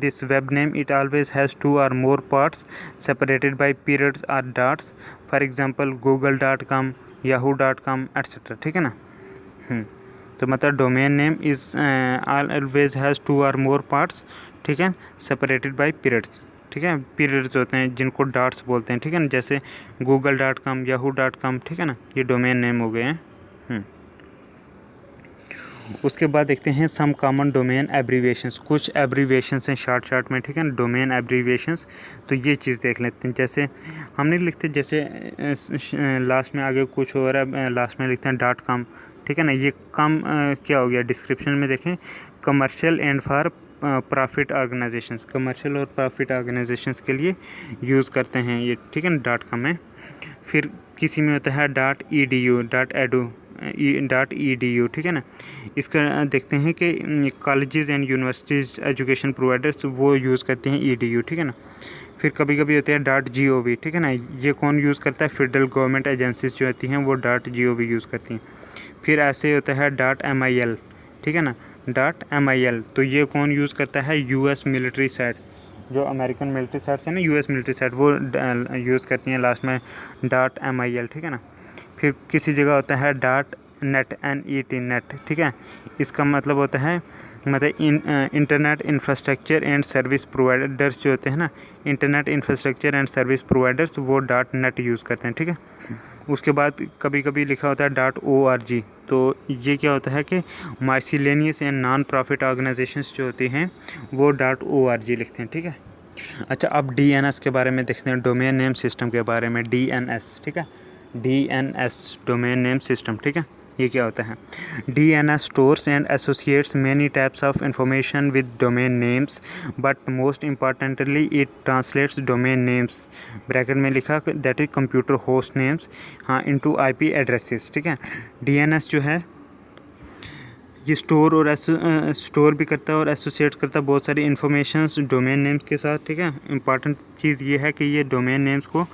This web name, it always has two or more parts separated by periods or dots. For example, google.com, yahoo.com, etc. ठीक है ना. तो मतलब domain name is always has two or more parts. ठीक है, सेपरेटेड बाय पीरियड्स. ठीक है, पीरियड्स होते हैं जिनको डॉट्स बोलते हैं. ठीक है ना, जैसे google.com, yahoo.com. ठीक है ना, ये डोमेन नेम हो गए हैं. उसके बाद देखते हैं सम कॉमन डोमेन एब्रीविएशंस. कुछ एब्रीविएशंस हैं शॉर्ट में. ठीक है ना, डोमेन एब्रीविएशंस. तो ये चीज़ देख लेते हैं. जैसे हम नहीं लिखते, जैसे लास्ट में आगे कुछ हो रहा है, लास्ट में लिखते हैं .com. ठीक है ना, ये कम क्या हो गया, डिस्क्रिप्शन में देखें, commercial and for profit organisations. Commercial और प्रॉफिट ऑर्गेनाइजेशंस के लिए यूज़ करते हैं ये. ठीक है ना, .com में. फिर किसी में होता है .edu. ठीक है ना, इसका देखते हैं कि colleges and universities education providers वो यूज़ करते हैं edu. ठीक है ना, फिर कभी कभी होते हैं .gov. ठीक है ना, ये कौन यूज़ करता है? फेडरल गवर्नमेंट एजेंसीज जो होती हैं वो .gov यूज़ करती हैं. फिर ऐसे होता है .mil. ठीक है ना, .mil. तो ये कौन यूज़ करता है? US मिलिट्री साइट्स, जो अमेरिकन मिलिट्री साइट्स हैं ना, US मिलिट्री साइट, वो यूज़ करती हैं लास्ट में .mil. ठीक है ना, फिर किसी जगह होता है .net. ठीक है, इसका मतलब होता है internet infrastructure and service providers जो होते हैं ना, internet infrastructure and service providers वो .net यूज़ करते हैं. ठीक है, उसके बाद कभी कभी लिखा होता है .org. तो ये क्या होता है कि माइसिलेनियस एंड नॉन प्रॉफिट ऑर्गेनाइजेशंस जो होती हैं वो .org लिखते हैं. ठीक है, अच्छा, अब DNS के बारे में देखते हैं, डोमेन नेम सिस्टम के बारे में. DNS. ठीक है, DNS, डोमेन नेम सिस्टम. ठीक है, ये क्या होता है? DNS stores and associates many types of information with domain names, but most importantly it translates domain names, bracket में लिखा that is computer host names, हाँ, इनटू IP एड्रेसेस. ठीक है, DNS जो है ये स्टोर भी करता है और एसोसिएट करता है बहुत सारी इन्फॉर्मेशंस डोमेन नेम्स के साथ. ठीक है, इंपॉर्टेंट चीज़ ये है कि ये डोमेन नेम्स को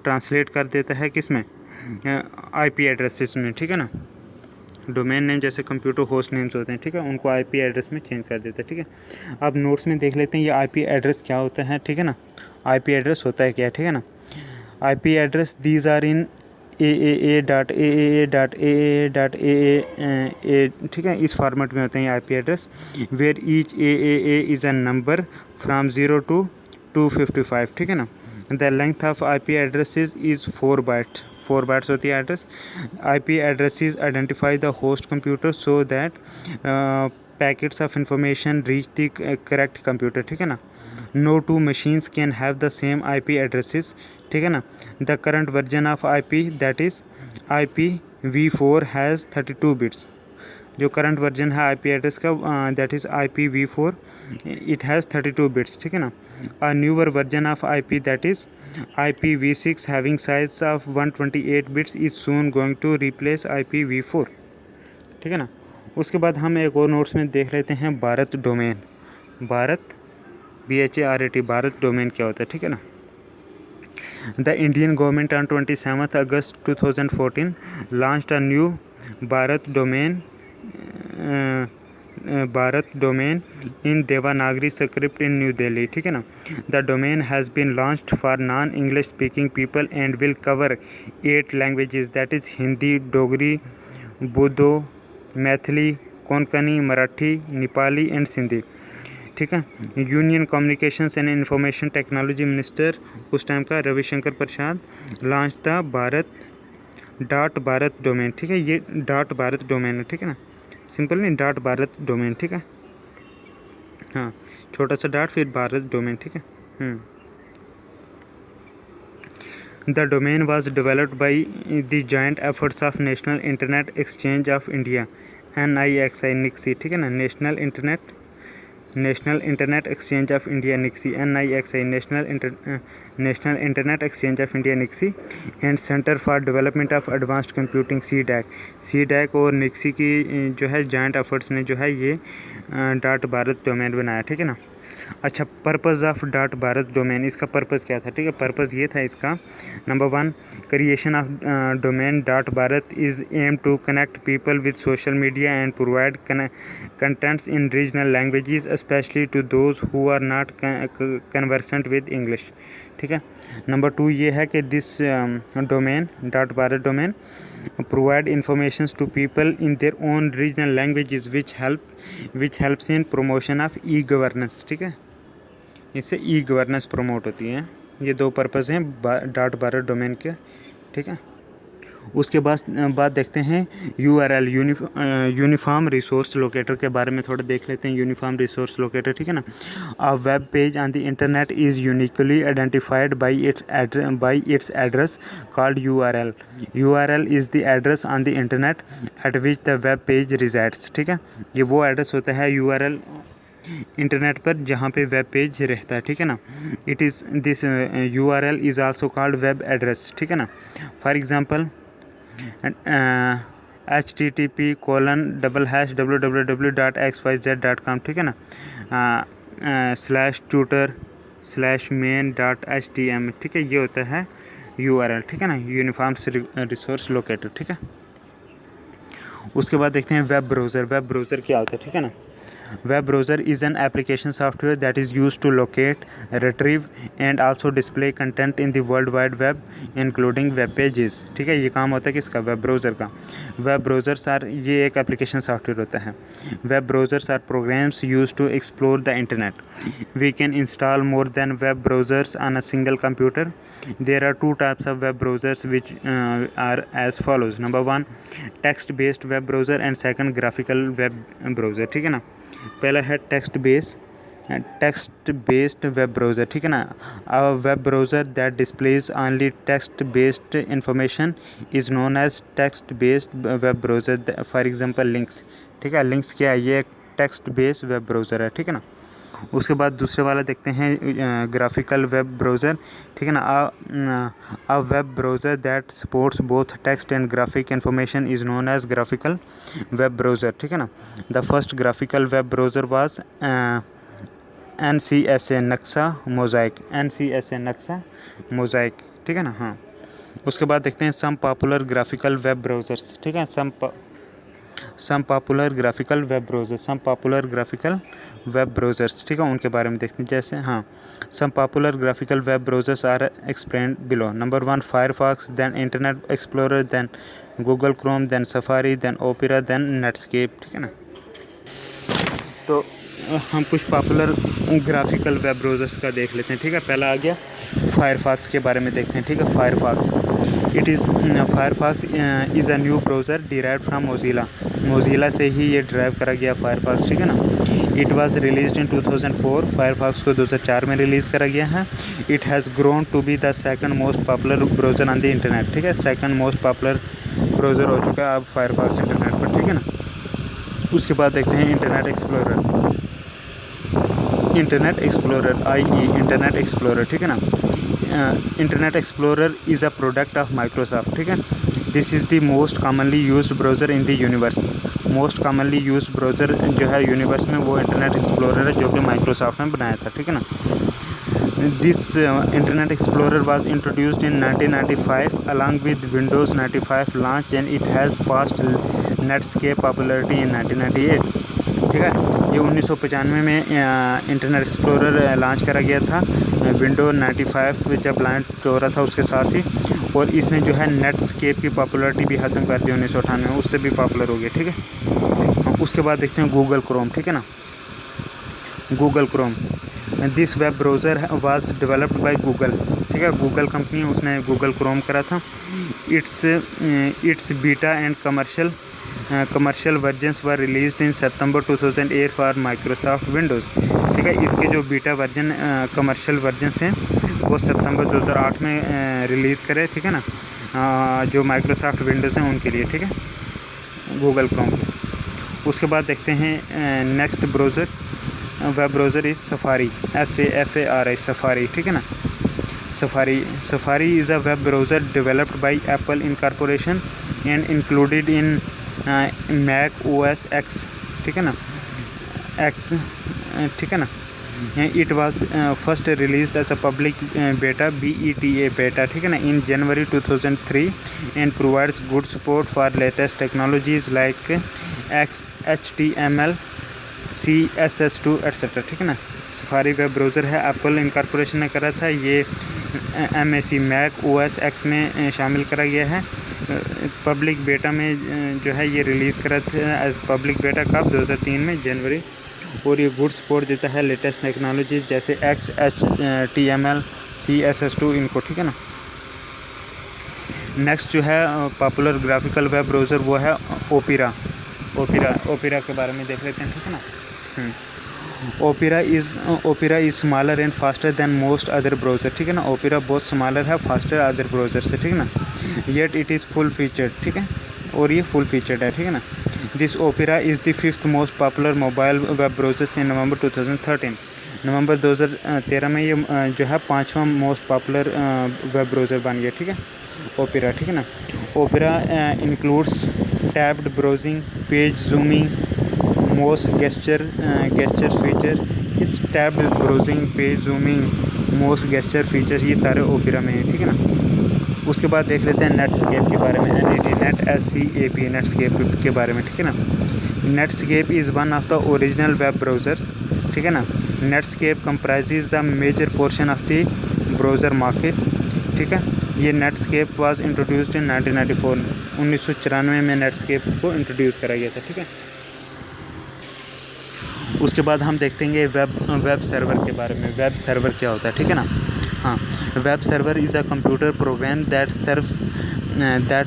ट्रांसलेट कर देता है किस में? IP एड्रेसेस में. ठीक है ना, डोमेन नेम जैसे कंप्यूटर होस्ट नेम्स होते हैं. ठीक है, उनको IP एड्रेस में चेंज कर देता है. ठीक है, अब नोट्स में देख लेते हैं ये IP एड्रेस क्या होता है. ठीक है ना, IP एड्रेस होता है क्या? ठीक है ना, IP address these are in AAA.AAA.AAA. ठीक है, इस फॉर्मेट में होते हैं IP address, where each AAA is a number from 0 to 255. ठीक है ना, the length of IP addresses is 4 bytes. 4 bytes होती है address. IP addresses identify the host computer so that packets of information reach the correct computer. ठीक है ना, no two machines can have the same IP addresses. ठीक है ना, the current version of IP that is IPv4 has 32 bits. जो करंट वर्जन है IP एड्रेस का that is IPv4, it has 32 bits. ठीक है ना, a newer version of IP that is IPv6 having size of 128 bits is soon going to replace IPv4, ठीक है ना। उसके बाद हम एक और नोट्स में देख लेते हैं Bharat domain. Bharat BHARAT Bharat domain क्या होता है, ठीक है ना। The Indian government on 27th August 2014 launched a new Bharat domain in Devanagari script in New Delhi, ठीक है ना। The domain has been launched for non-English speaking people and will cover 8 languages, that is Hindi, Dogri, Bodo, Maithili, Konkani, Marathi, Nepali and Sindhi, ठीक है। Union communications and information technology minister उस टाइम का रविशंकर प्रसाद लॉन्च था भारत डोमेन, ठीक है। ये भारत डोमेन है, ठीक है ना, सिंपल नहीं, भारत डोमेन, ठीक है। हाँ, छोटा सा फिर भारत डोमेन, ठीक है। The domain was developed by the joint efforts of National Internet Exchange of India NIXI NIXI, ठीक है ना। National Internet Exchange of India NIXI NIXI National Internet Exchange of India NIXI and Centre for development of Advanced Computing CDAC और निक्सी की जो है जॉइंट एफर्ट्स ने जो है ये भारत डोमेन बनाया, ठीक है ना। अच्छा, पर्पज़ ऑफ भारत डोमेन, इसका पर्पज़ क्या था, ठीक है। पर्पज़ ये था इसका, number 1, creation of domain Bharat is aim to connect people with social media and provide contents in regional languages specially to those who are not conversant with English, ठीक है। नंबर 2 ये है कि this domain Bharat domain provide informations to people in their own regional languages which helps in promotion of e-governance, ठीक है। इससे e-governance प्रमोट होती है। ये 2 पर्पज़ हैं भारत डोमेन के, ठीक है। उसके बाद देखते हैं URL यूनिफॉर्म रिसोर्स लोकेटर के बारे में थोड़ा देख लेते हैं। यूनिफॉर्म रिसोर्स लोकेटर, ठीक है ना। A web page on the internet is uniquely identified by it's address called URL। URL is the address on the internet eight which the web page resides, ठीक है। ये वो एड्रेस होता है URL इंटरनेट पर जहाँ पे वेब पेज रहता है, ठीक है ना। It is this URL is also called web address, ठीक है ना। फॉर एग्जांपल http://www.xyz.com, ठीक है ना, /tutor/main.html, ठीक है। ये होता है URL, ठीक है ना, यूनिफॉर्म रिसोर्स लोकेटर, ठीक है। उसके बाद देखते हैं वेब ब्राउज़र क्या होता है, ठीक है ना। Web browser is an application software that is used to locate, retrieve and also display content in the World Wide Web including web pages, ठीक है। ये काम होता है किसका, वेब ब्राउज़र का। वेब ब्राउज़र्स आर, ये एक एप्लीकेशन सॉफ्टवेयर होता है। Web browsers are programs used to explore the internet. We can install more than web browsers on a single computer. There are 2 types of web browsers which are as follows. Number 1, text based web browser and second graphical web browser, ठीक है ना। पहला है टेक्स्ट बेस्ड वेब ब्राउज़र, ठीक है ना। A web browser that displays only text based information is known as text based web browser. For example Links, ठीक है। लिंक्स क्या है, ये एक टेक्स्ट बेस्ड वेब ब्राउज़र है, ठीक है ना। उसके बाद दूसरे वाला देखते हैं ग्राफिकल वेब ब्राउज़र, ठीक है ना। A web browser that supports both text and graphic information is known as graphical web browser, ठीक है ना। The first graphical web browser was NCSA नक्शा मोज़ाइक, ठीक है ना। हाँ, उसके बाद देखते हैं some popular graphical web browsers, ठीक है। Some popular graphical web browsers, ठीक है, उनके बारे में देखते हैं। जैसे हाँ, some popular graphical web browsers are explained below. Number 1, Firefox, then Internet Explorer, then Google Chrome, then Safari, then Opera, then Netscape, ठीक है ना। तो हम कुछ पॉपुलर ग्राफिकल वेब ब्राउज़र्स का देख लेते हैं, ठीक है। पहला आ गया फायरफॉक्स के बारे में देखते हैं, ठीक है। Firefox is a new browser derived from Mozilla से ही ये ड्राइव करा गया फायरफॉक्स, ठीक है ना। It was released in 2004। Firefox को 2004 में रिलीज़ करा गया है। It has grown to be the second most popular browser on the internet, ठीक है। सेकंड मोस्ट पॉपुलर ब्राउज़र हो चुका है अब फायरफॉक्स इंटरनेट पर, ठीक है ना। उसके बाद देखते हैं internet explorer IE internet explorer, ठीक है ना। Internet explorer is a product of Microsoft, ठीक है। This is the most commonly used browser in the universe. Most commonly used browser जो है यूनिवर्स में वो इंटरनेट एक्सप्लोरर है, जो कि माइक्रोसॉफ्ट ने बनाया था, ठीक है ना। This Internet Explorer was introduced in 1995 along with Windows 95 launch and it has passed Netscape popularity in 1998, ठीक है। ये 1995 में इंटरनेट एक्सप्लोरर लॉन्च करा गया था, विंडो 95 जब लॉन्च हो रहा था उसके साथ ही, और इसने जो है नेटस्केप की पॉपुलरिटी भी ख़त्म कर दी 1998 में, उससे भी पॉपुलर हो गया, ठीक है। उसके बाद देखते हैं गूगल क्रोम, ठीक है ना। Google Chrome, this web browser was developed by Google, ठीक है। गूगल कंपनी उसने गूगल क्रोम करा था। It's beta and commercial versions were released in September 2008 for Microsoft Windows, ठीक है। इसके जो बीटा वर्जन कमर्शियल वर्जन्स हैं वो सितंबर 2008 में रिलीज़ करे, ठीक है ना, जो माइक्रोसॉफ्ट विंडोज़ हैं उनके लिए, ठीक है, गूगल क्रोम। उसके बाद देखते हैं next browser, web browser is Safari, SAFARI, Safari, ठीक है ना। Safari is a web browser developed by Apple Incorporation and included in Mac OS X, ठीक है ना, X, ठीक है ना। It was first released as a public beta BETA beta, ठीक है ना, in January 2003 and provides good support for latest technologies like HTML, CSS2 etcetera, ठीक है ना। सफारी वेब ब्राउज़र है, एप्पल इनकॉर्पोरेशन ने करा था, ये MAC मैक OS X में शामिल करा गया है। पब्लिक बेटा में जो है ये रिलीज़ करा था एज पब्लिक बेटा कब 2003 में जनवरी, और ये गुड सपोर्ट देता है लेटेस्ट टेक्नोलॉजीज़ जैसे HTML, CSS2 इनको, ठीक है ना। नेक्स्ट जो है पॉपुलर ग्राफिकल वेब ब्राउज़र वो है ओपेरा के बारे में देख लेते हैं, ठीक है ना। Opera is smaller and faster than most other browser, ठीक है ना। ओपेरा बहुत स्मॉलर है, फास्टर अदर ब्राउज़र से, ठीक है ना। Yet it is full featured, ठीक है, और ये फुल फीचर्ड है, ठीक है ना। This Opera is the 5th most popular mobile web browser in November 2013। November 2013 में ये जो है 5वां मोस्ट पॉपुलर वेब ब्राउज़र बन गया, ठीक है, ओपेरा, ठीक है ना। Opera includes tabbed browsing, page zooming, most gesture feature. इस tab browsing, page zooming, most gesture feature ये सारे ओपेरा में हैं, ठीक है ना। उसके बाद देख लेते हैं नेटस्केप के बारे में, NETSCAP नेटस्केप के बारे में, ठीक है ना। Netscape is one of the original web browsers, ठीक है ना। Netscape comprises the major portion of the browser market, ठीक है। ये नेटस्केप वाज इंट्रोड्यूस्ड इन 1994, 1994 में नेटस्केप को इंट्रोड्यूस करा गया था, ठीक है। उसके बाद हम देखते हैं वेब सर्वर के बारे में। वेब सर्वर क्या होता है, ठीक है ना। हाँ, web server is a computer program that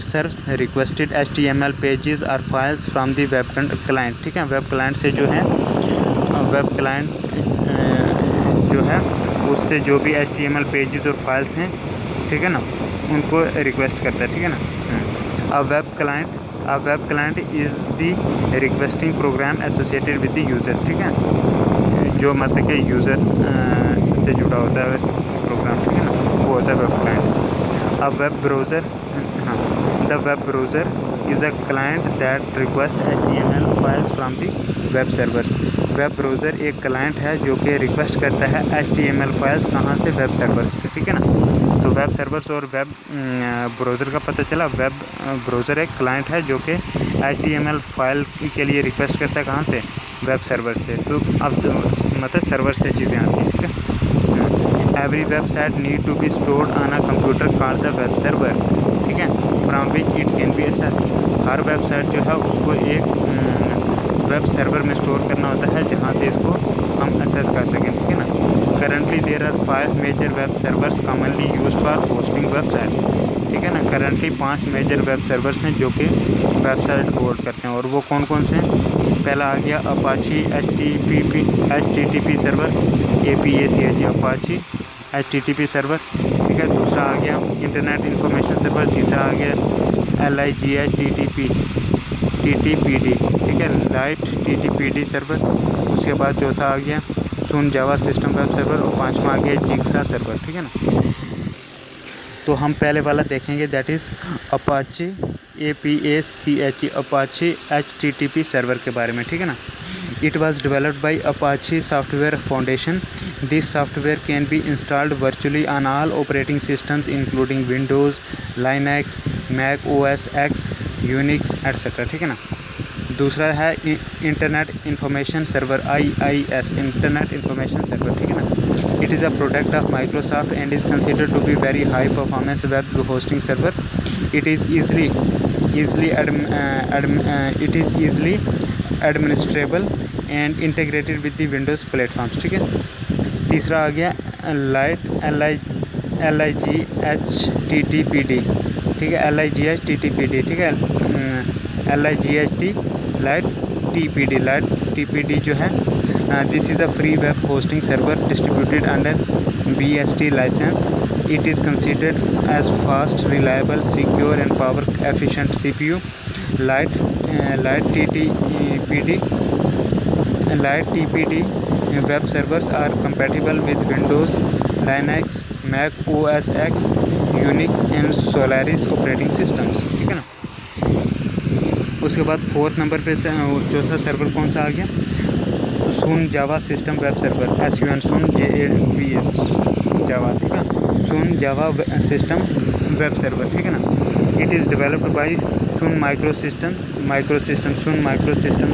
serves requested HTML pages और files from the web client, ठीक है। वेब क्लाइंट से जो है वेब क्लाइंट जो है उससे जो भी HTML पेजेस और फाइल्स हैं, ठीक है ना, उनको रिक्वेस्ट करता है, ठीक है ना। A web client is the requesting program associated with the user, ठीक है, जो मतलब कि यूज़र से जुड़ा होता है प्रोग्राम, ठीक है ना, वो होता है web client. A web browser, हाँ, the web browser is a client that requests HTML files from the web servers। Web browser एक क्लाइंट है जो कि रिक्वेस्ट करता है HTML फाइल्स कहाँ से, वेब सर्वर से, ठीक है ना। तो वेब सर्वर्स और वेब ब्राउज़र का पता चला। वेब ब्राउज़र एक क्लाइंट है जो कि HTML फाइल के लिए रिक्वेस्ट करता है कहाँ से, वेब सर्वर से। तो अब मतलब सर्वर से चीज़ें आती हैं, ठीक है। Every website need to be stored on a computer called the web server, ठीक है, from which it can be accessed. हर वेबसाइट जो है उसको एक वेब सर्वर में स्टोर करना होता है जहाँ से इसको हम एक्सेस कर सकें, ठीक है ना। Currently there are 5 major web servers commonly used for hosting websites, ठीक है ना। करंटली 5 मेजर वेब सर्वर्स हैं जो कि वेबसाइट होल्ड करते हैं, और वो कौन कौन से हैं। पहला आ गया Apache HTTP server, APACH Apache HTTP server, ठीक है। दूसरा आ गया इंटरनेट इंफॉर्मेशन सर्वर। तीसरा आ गया LIGH TTPD, ठीक है, लाइट TTPD सर्वर। उसके बाद चौथा आ गया सुन जावा सिस्टम वेब सर्वर, और 5वां आ गया जिग्सा सर्वर, ठीक है ना। तो हम पहले वाला देखेंगे, that is Apache APACHE Apache HTTP server के बारे में, ठीक है ना। It was developed by Apache Software Foundation. This software can be installed virtually on all operating systems including Windows, Linux, Mac OS X, Unix etcetera, ठीक है ना। दूसरा है Internet Information Server IIS Internet Information Server, ठीक है ना। It is a product of Microsoft and is considered to be very high performance web hosting server. It is easily एडमिनिस्ट्रेबल and integrated with the Windows platforms, ठीक है। तीसरा आ गया लाइट LIGHTTPD, ठीक है, LIGHTTPD, ठीक है, LIGHT लाइट TPD जो है, this is a free web hosting server distributed under BST licence. It is considered as fast, reliable, secure and power efficient CPU। Light TPD web servers are compatible with Windows, Linux, Mac OS X, Unix and Solaris operating systems, ठीक है ना। उसके बाद फोर्थ नंबर पे चौथा सर्वर कौन सा आ गया, सुन जावा सिस्टम वेब सर्वर, SUN सुन JAVS जावा, ठीक है, सुन जावा सिस्टम वेब सर्वर, ठीक है ना। It is developed by soon micro systems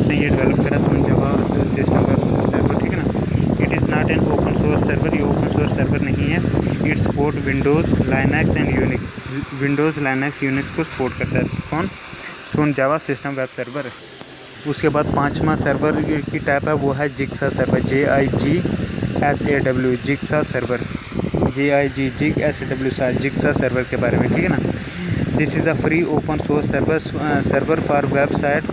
ने ये डेवलप करा सुन जावा सिस्टम वेब सर्वर, ठीक है ना। It is not an open source server, ये ओपन सोर्स सर्वर नहीं है। It support Windows, Linux and Unix, Windows, Linux, Unix को सपोर्ट करता है। कौन, सुन जावा सिस्टम वेब सर्वर। उसके बाद पांचवा सर्वर की टाइप है वो है jigsaw server, JIGSAW jigsaw server, jigsaw server के बारे में, ठीक है ना। This is a free open source server for website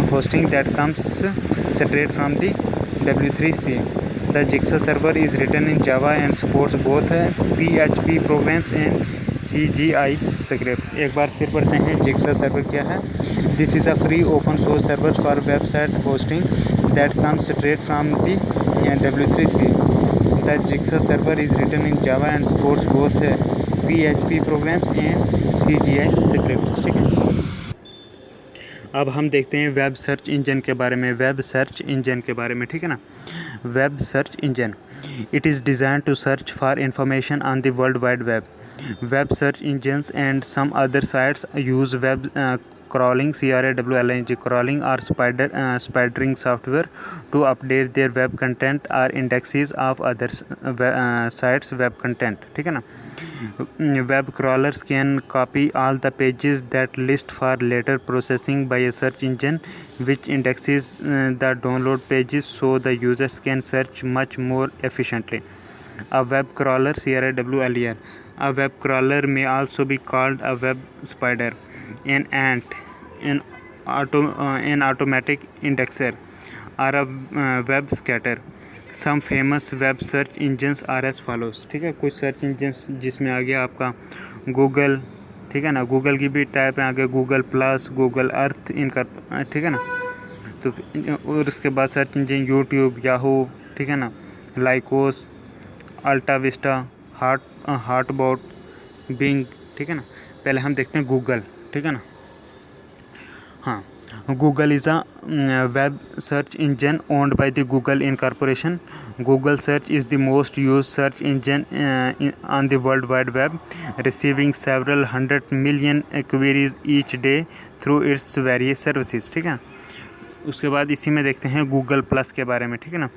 hosting that comes straight from the W3C. The Jigsaw server is written in Java and supports both PHP programs and CGI scripts। एक बार फिर पढ़ते हैं जिग्सा सर्वर क्या है। This is a free open source server for website hosting that comes straight from the W3C. The Jigsaw server is written in Java and supports both PHP programs and CGI scripts, ठीक है। अब हम देखते हैं वेब सर्च इंजन के बारे में, वेब सर्च इंजन के बारे में, ठीक है ना। Web search engine, it is design to search for information on the world wide web. Web search engines and some other sites use web crawling, CRAWLING, crawling or spidering software to update their web content or indexes of other sites web content, ठीक है ना। Web crawlers can copy all the pages that list for later processing by a search engine, which indexes the download pages so the users can search much more efficiently. A web crawler, CRAWLER. A web crawler may also be called a web spider, an ant, an automatic indexer, or a web scatter. Some famous web search engines are as follows, ठीक है। कुछ सर्च इंजन्स जिसमें आ गया आपका गूगल, ठीक है ना, गूगल की भी टाइप है, आ गया गूगल प्लस, गूगल अर्थ, इनका, ठीक है ना। तो और उसके बाद सर्च इंजन यूट्यूब, याहू, ठीक है ना, लाइकोस, अल्टा विस्टा, हार्टबॉट, बिंग, ठीक है ना। पहले हम देखते हैं गूगल, ठीक है ना। हाँ, Google is a web search engine owned by the Google Incorporation. Google Search is the most used search engine on the World Wide Web, receiving several 100 million queries each day through its various services, ठीक है। उसके बाद इसी में देखते हैं गूगल प्लस के बारे में, ठीक है ना।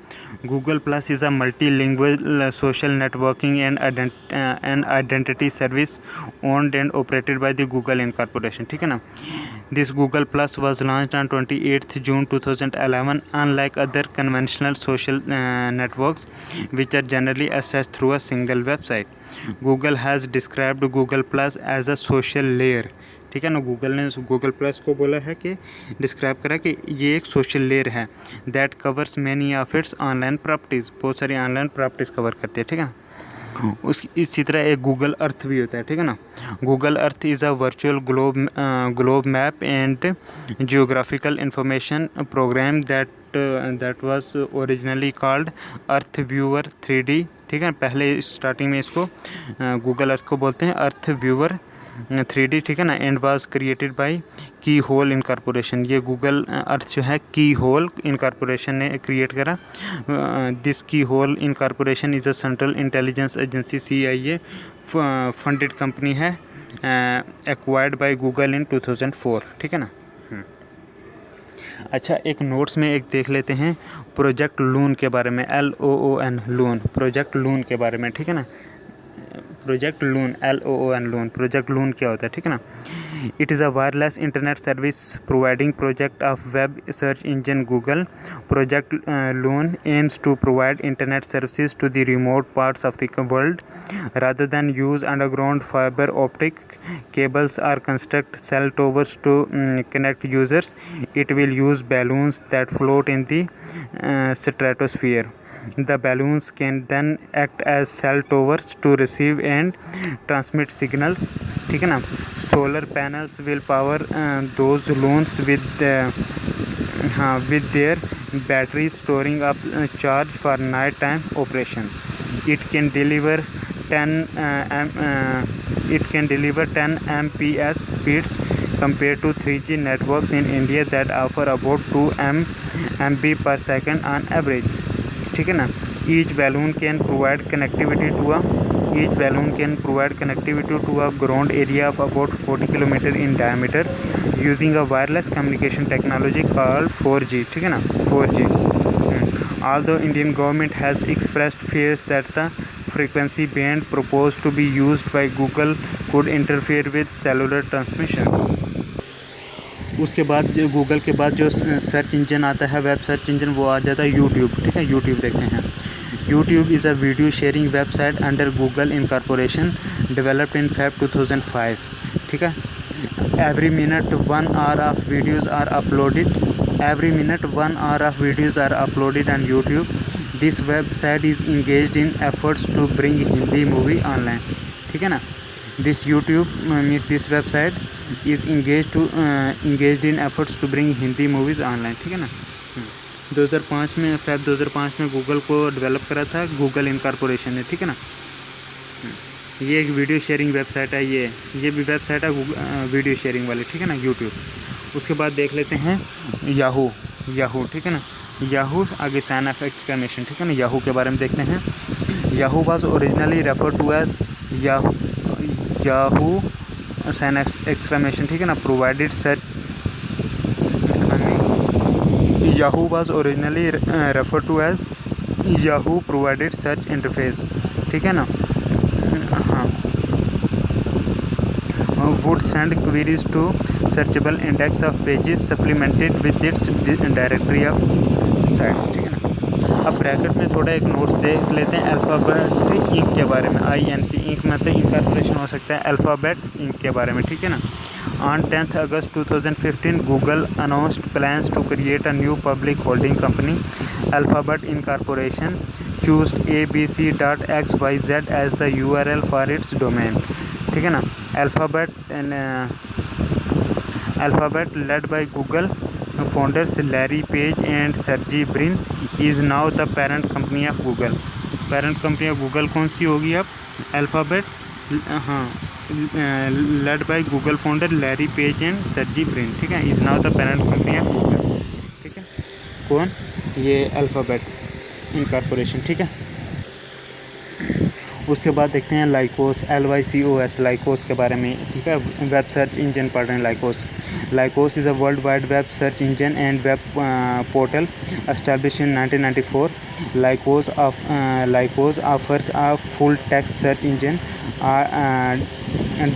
Google plus is a multilingual social networking and identity service owned and operated by the Google incorporation, ठीक है ना। This Google plus was launched on 28 June 2011। Unlike other conventional social networks which are generally accessed through a single website, Google has described Google plus as a social layer, ठीक है ना। गूगल ने गूगल प्लस को बोला है कि डिस्क्राइब करा कि ये एक सोशल लेयर है, that covers many of its online properties, बहुत सारी ऑनलाइन प्रॉपर्टीज़ कवर करती है, ठीक है। इसी तरह एक गूगल अर्थ भी होता है, ठीक है ना। Google earth is a virtual globe map and geographical information program that was originally called earth viewer 3D ठीक है। पहले स्टार्टिंग में इसको गूगल अर्थ को बोलते हैं अर्थ व्यूअर 3D, ठीक है ना, and was created by Keyhole incorporation. ये गूगल अर्थ जो है की होल इनकॉर्पोरेशन ने क्रिएट करा। This Keyhole incorporation is a central intelligence agency CIA funded company है, एक्वायर्ड बाय गूगल इन 2004, ठीक है ना। अच्छा, एक नोट्स में एक देख लेते हैं प्रोजेक्ट लून के बारे में, LOON लून, प्रोजेक्ट लून के बारे में, ठीक है ना। Project Loon, LOON Loon, project Loon क्या होता है, ठीक है ना। It is a wireless internet service providing project of web search engine Google. Project Loon aims to provide internet services to the remote parts of the world rather than use underground fiber optic cables or construct cell towers to connect users. It will use balloons that float in the stratosphere. The balloons can then act as cell towers to receive and transmit signals, ठीक है ना। Solar panels will power those balloons with their batteries storing up charge for nighttime operation. It can deliver 10 Mbps speeds compared to 3G networks in India that offer about 2 MB per second on average, ठीक है ना। Each balloon can provide connectivity to a ground area of about 40 km in diameter using a wireless communication technology called 4G, ठीक है ना, 4G. Although Indian government has expressed fears that the frequency band proposed to be used by Google could interfere with cellular transmissions. उसके बाद जो गूगल के बाद जो सर्च इंजन आता है, वेब सर्च इंजन, वो आ जाता है यूट्यूब, ठीक है। यूट्यूब देखते हैं। YouTube is a video sharing website under Google incorporation developed in Feb 2005, ठीक है। Every minute 1 hour of videos are uploaded on YouTube. This website is engaged in efforts to bring Hindi movie online, ठीक है ना। This website is engaged in efforts to bring Hindi movies online, ठीक है ना। 2005 में Feb 2005 में गूगल को डेवलप करा था गूगल इनकॉर्पोरेशन ने, ठीक है ना। ये एक वीडियो शेयरिंग वेबसाइट है, ये भी वेबसाइट है वीडियो शेयरिंग वाली, ठीक है ना, यूट्यूब। उसके बाद देख लेते हैं याहू, ठीक है ना। याहू आगे साइन ऑफ एक्सक्लेमेशन, ठीक है ना। याहू के बारे में देखते हैं। Yahoo was originally refer to as Yahoo sign of exclamation, ठीक है ना, provided search. Yahoo was originally refer to as Yahoo provided search interface, ठीक है ना। हाँ, would send queries to searchable index of pages supplemented with its directory of sites, ठीक है ना। अब ब्रैकेट में थोड़ा एक नोट्स देख लेते हैं अल्फ़ाबेट इंक के बारे में। INC इंक मतलब इनकॉर्पोरेशन हो सकता है, अल्फ़ाबेट इंक के बारे में, ठीक है ना। On 10th August 2015, Google announced plans to create a new public holding company, Alphabet Incorporation. Choose abc.xyz as the URL for its domain, ठीक है ना। Alphabet led by Google founders Larry Page and Sergey Brin is now the parent company of Google. Parent company of Google कौन सी होगी अब? Alphabet, हाँ, led by Google founder Larry Page and Sergey Brin, ठीक है, is now the parent company of Google, ठीक है। कौन? ये Alphabet Incorporation, ठीक है। उसके बाद देखते हैं लाइकोस, LYCOS, लाइकोस के बारे में, ठीक है। वेब सर्च इंजन पढ़ रहे हैं Lycos is a world wide web search engine and web portal established in 1994. Lycos offers a full text search engine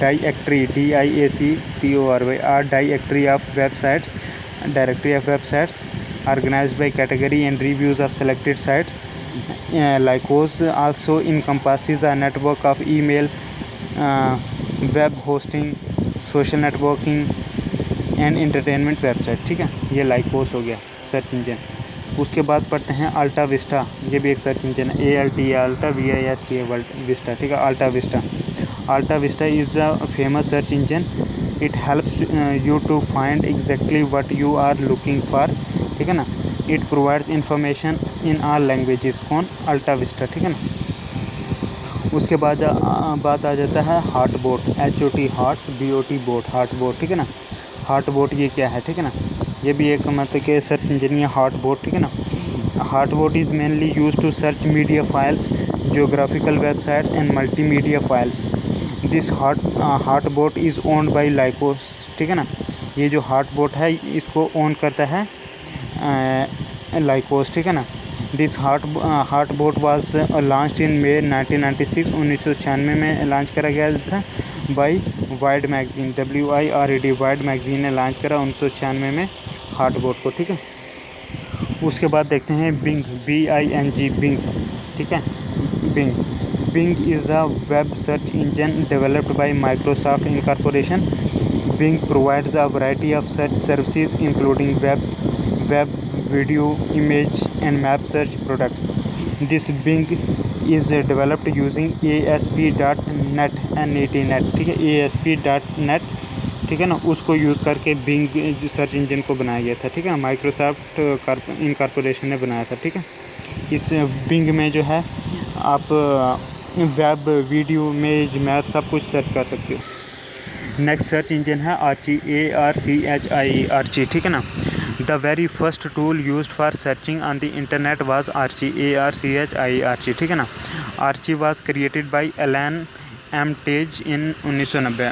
directory, DIACTORY, or directory of websites organized by category and reviews of selected sites. Lycos also encompasses a network of email, web hosting, social networking and entertainment website, ठीक है। ये लाइकोस हो गया सर्च इंजन। उसके बाद पढ़ते हैं अल्टा विस्टा, ये भी एक सर्च इंजन है, ALTA, अल्टा VISTA विस्टा, ठीक है। Alta Vista is a famous search engine. It helps you to find exactly what you are looking for, ठीक है ना. It provides information in all languages. कौन? अल्टा विस्टा, ठीक है ना. उसके बाद बात आ जाता है heart boat, HOT heart, BOT boat, heart boat, ठीक है ना। हार्ट बोट ये क्या है, ठीक है ना, ये भी एक मतलब के सर्च इंजन है हार्ट बोट, ठीक है ना। HotBot is mainly use to search media files, geographical websites and multimedia files. This HotBot is owned by Lycos, ठीक है ना। ये जो हार्ट बोट है इसको ओन करता है लाइकोस, ठीक है ना। This HotBot was launched in May 1996, 1996 में लॉन्च करा गया था by Wired magazine, WIRED, Wired magazine ने लॉन्च करा 1996 में हार्ट बोट को, ठीक है। उसके बाद देखते हैं बिंग, BING, बिंग, ठीक है। Bing is a web search engine developed by Microsoft incorporation. Bing provides a variety of search services including web, video, image and map search products. This Bing is developed using ASP.NET, NET, ठीक है, ASP.NET, ठीक है ना, उसको यूज़ करके बिंग सर्च इंजन को बनाया गया था, ठीक है। माइक्रोसॉफ्ट इनकॉर्पोरेशन ने बनाया था, ठीक है। इस बिंग में जो है आप वेब, वीडियो, इमेज, मैप सब कुछ सर्च कर सकते हो। नेक्स्ट सर्च इंजन है आर्ची, ARCHIE, आर्ची, ठीक है ना। The very first tool used for searching on the internet was Archie, ARCHIE, Archie, ठीक है ना। Archie was created by Alan M. Tage in 1990।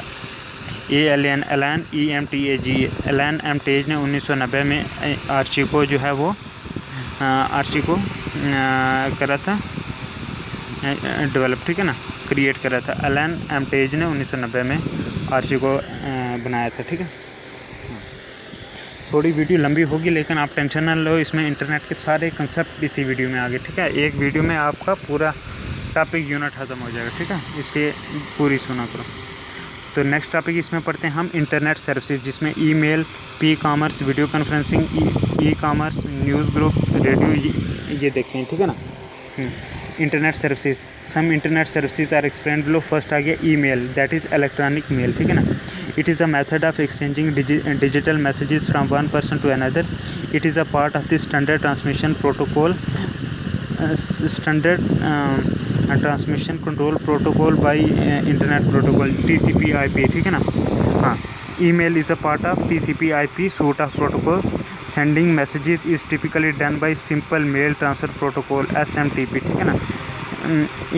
Alan EMTAGE, Alan M. Tage ने 1990 में आर्ची को जो है वो आर्ची को करा था डेवलप, ठीक है ना, क्रिएट करा था। Alan M. Tage ने 1990 में आर्ची को बनाया था, ठीक है। थोड़ी वीडियो लंबी होगी लेकिन आप टेंशन ना लो, इसमें इंटरनेट के सारे कंसेप्ट इसी वीडियो में आ गए, ठीक है। एक वीडियो में आपका पूरा टॉपिक यूनिट ख़त्म हो जाएगा, ठीक है, इसलिए पूरी सुना करो। तो नेक्स्ट टॉपिक इसमें पढ़ते हैं हम इंटरनेट सर्विसेज, जिसमें email, P commerce, video conferencing, e commerce, news group, radio, ये देखते हैं, ठीक है ना। Internet services, some internet services are explained below. First आ गया email, that is electronic mail, ठीक है ना। It is a method of exchanging digital messages from one person to another. It is a part of the standard transmission protocol, transmission control protocol by internet protocol, TCP/IP, ठीक है ना। हाँ, email is a part of TCP/IP suite of protocols. Sending messages is typically done by simple mail transfer protocol, SMTP, ठीक है ना।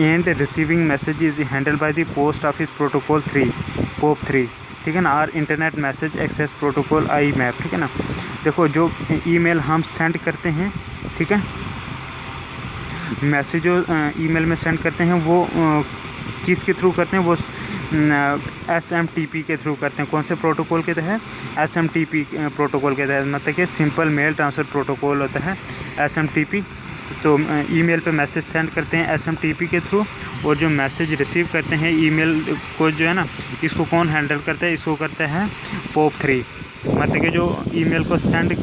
And receiving message is handled by the post office protocol 3, POP3, ठीक है ना। और internet message access protocol, IMAP, ठीक है ना। देखो जो ईमेल हम सेंड करते हैं, ठीक है, मैसेज जो ईमेल में सेंड करते हैं वो किसके थ्रू करते हैं, वो SMTP के थ्रू करते हैं। कौन से प्रोटोकॉल के तहत, SMTP प्रोटोकॉल के तहत, मतलब कि सिंपल मेल ट्रांसफ़र प्रोटोकॉल होता है SMTP। तो ईमेल पे मैसेज सेंड करते हैं SMTP के थ्रू, और जो मैसेज रिसीव करते हैं ईमेल को जो है ना, इसको कौन हैंडल करता है, इसको करता है POP3। मतलब कि जो ईमेल को सेंड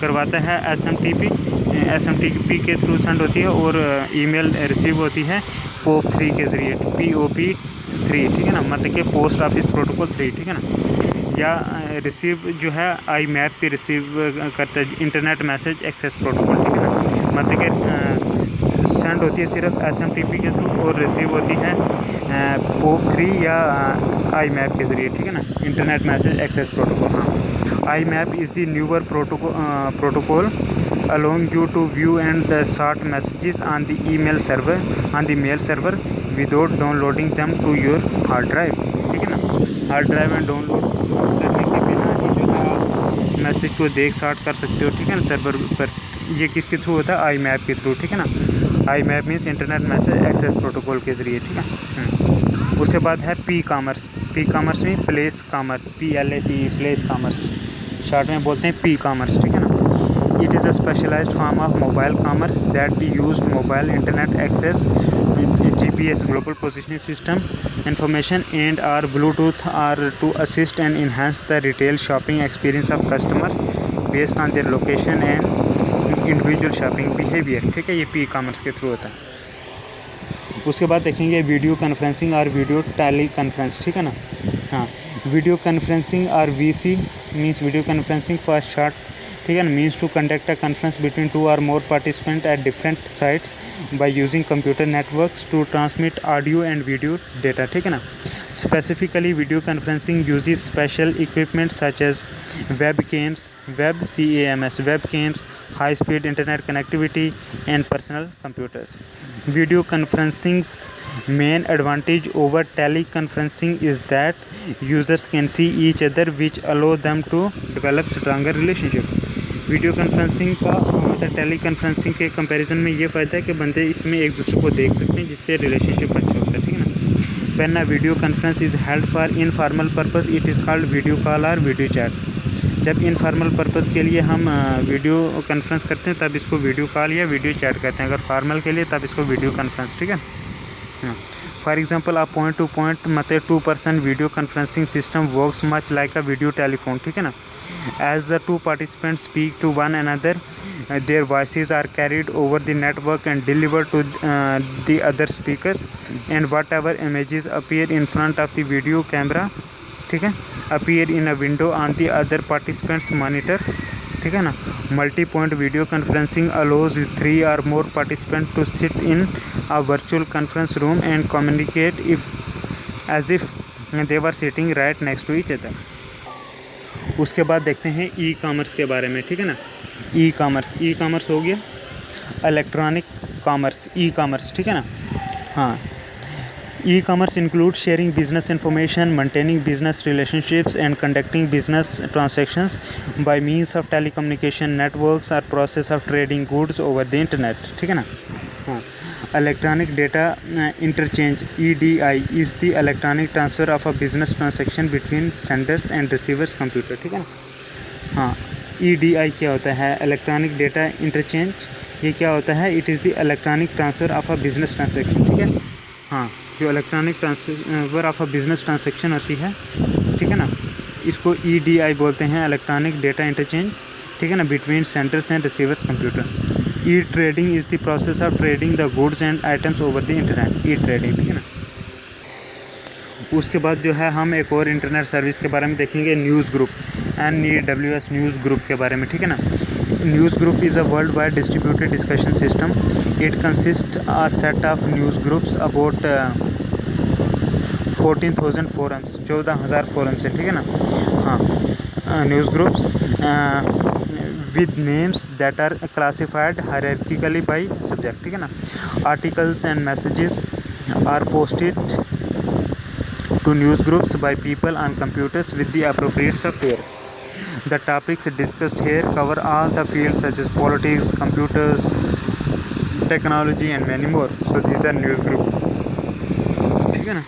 करवाता है SMTP के थ्रू सेंड होती है, और ईमेल रिसीव होती है POP3 के ज़रिए, POP3, ठीक है ना, मतलब कि पोस्ट ऑफिस प्रोटोकॉल 3, ठीक है ना। या रिसीव जो है IMAP पे रिसीव करता है, इंटरनेट मैसेज एक्सेस प्रोटोकॉल, ठीक है ना। मतलब कि सेंड होती है सिर्फ SMTP के थ्रू और रिसीव होती है POP3 या IMAP के ज़रिए, ठीक है ना, इंटरनेट मैसेज एक्सेस प्रोटोकॉल। हाँ, IMAP is the newer protocol allowing you to view and sort messages on the mail server without downloading them to your hard drive, ठीक है ना। हार्ड ड्राइव में डाउनलोड करने के बिना ही जो है आप मैसेज को देख सॉर्ट कर सकते हो, ठीक है ना, सर्वर पर। ये किसके थ्रू होता है, IMAP के थ्रू, ठीक है ना। IMAP means internet message access protocol के ज़रिए, ठीक है। उसके बाद है P-कॉमर्स में place commerce, PLACE, place commerce, short में बोलते हैं P-कॉमर्स, ठीक है ना। It is a specialized form of mobile commerce that used mobile internet access, GPS, global positioning system information, and or Bluetooth or to assist and enhance the retail shopping experience of customers based on their location and individual shopping behavior, ठीक है। ये P-कॉमर्स के थ्रू होता है। उसके बाद देखेंगे वीडियो कॉन्फ्रेंसिंग और वीडियो टेली कॉन्फ्रेंस, ठीक है ना। हाँ, वीडियो कॉन्फ्रेंसिंग और VC means video conferencing for short, ठीक है ना, means to conduct a conference between 2 or more participants at different sites by using computer networks to transmit audio and video data, ठीक है ना। Specifically video conferencing uses special equipment such as webcams, webcams, high speed internet connectivity and personal computers. Video conferencing's main advantage over teleconferencing is that users can see each other, which allow them to develop stronger relationship. Video conferencing का मतलब टेली कॉन्फ्रेंसिंग के कंपैरिजन में ये फ़ायदा है कि बंदे इसमें एक दूसरे को देख सकते हैं, जिससे रिलेशनशिप अच्छा होता है, ठीक है ना। When a video conference is held for informal purpose it is called video call और वीडियो चैट। जब इनफॉर्मल पर्पस के लिए हम वीडियो कॉन्फ्रेंस करते हैं तब इसको वीडियो कॉल या वीडियो चैट कहते हैं, अगर फॉर्मल के लिए तब इसको वीडियो कॉन्फ्रेंस, ठीक है। For example a point to point मतलब 2% video conferencing system works much like a video telephone, ठीक है ना। As the 2 participants speak to one another their voices are carried over the network and deliver to the other speakers and whatever images appear in front of the video camera, ठीक है, appear in a window on the other participants monitor, ठीक है ना। Multi point video conferencing allows 3 or more participants to sit in a virtual conference room and communicate as if they were sitting right next to each other. उसके बाद देखते हैं ई कॉमर्स के बारे में, ठीक है ना। ई कॉमर्स हो गया इलेक्ट्रॉनिक कॉमर्स, ई कॉमर्स, ठीक है ना। हाँ, E-commerce includes sharing business information, maintaining business relationships, and conducting business transactions by means of telecommunication networks or process of trading goods over the internet, ठीक है ना। हाँ, electronic data interchange (EDI) is the electronic transfer of a business transaction between senders and receivers computer, ठीक है ना। हाँ, EDI क्या होता है? इलेक्ट्रॉनिक डेटा इंटरचेंज, ये क्या होता है? It is the electronic transfer of a business transaction, ठीक है। हाँ, जो electronic transfer of a business transaction होती है, ठीक है ना, इसको EDI बोलते हैं, इलेक्ट्रॉनिक डेटा इंटरचेंज, ठीक है ना, between senders and receivers computer. E trading is the process of trading the goods and items over the internet, e trading, ठीक है ना। उसके बाद जो है हम एक और इंटरनेट सर्विस के बारे में देखेंगे, news group, NEWS news group के बारे में, ठीक है ना। News group is a world wide distributed discussion system. It consist a set of news groups about 14,000 forums, 14,000 forums है, ठीक है ना। हाँ, news groups with names that are classified hierarchically by subject, ठीक है ना। Articles and messages are posted to news groups by people on computers with the appropriate software. The topics discussed here cover all the fields such as politics, computers, technology and many more. So these are news group, ठीक है ना।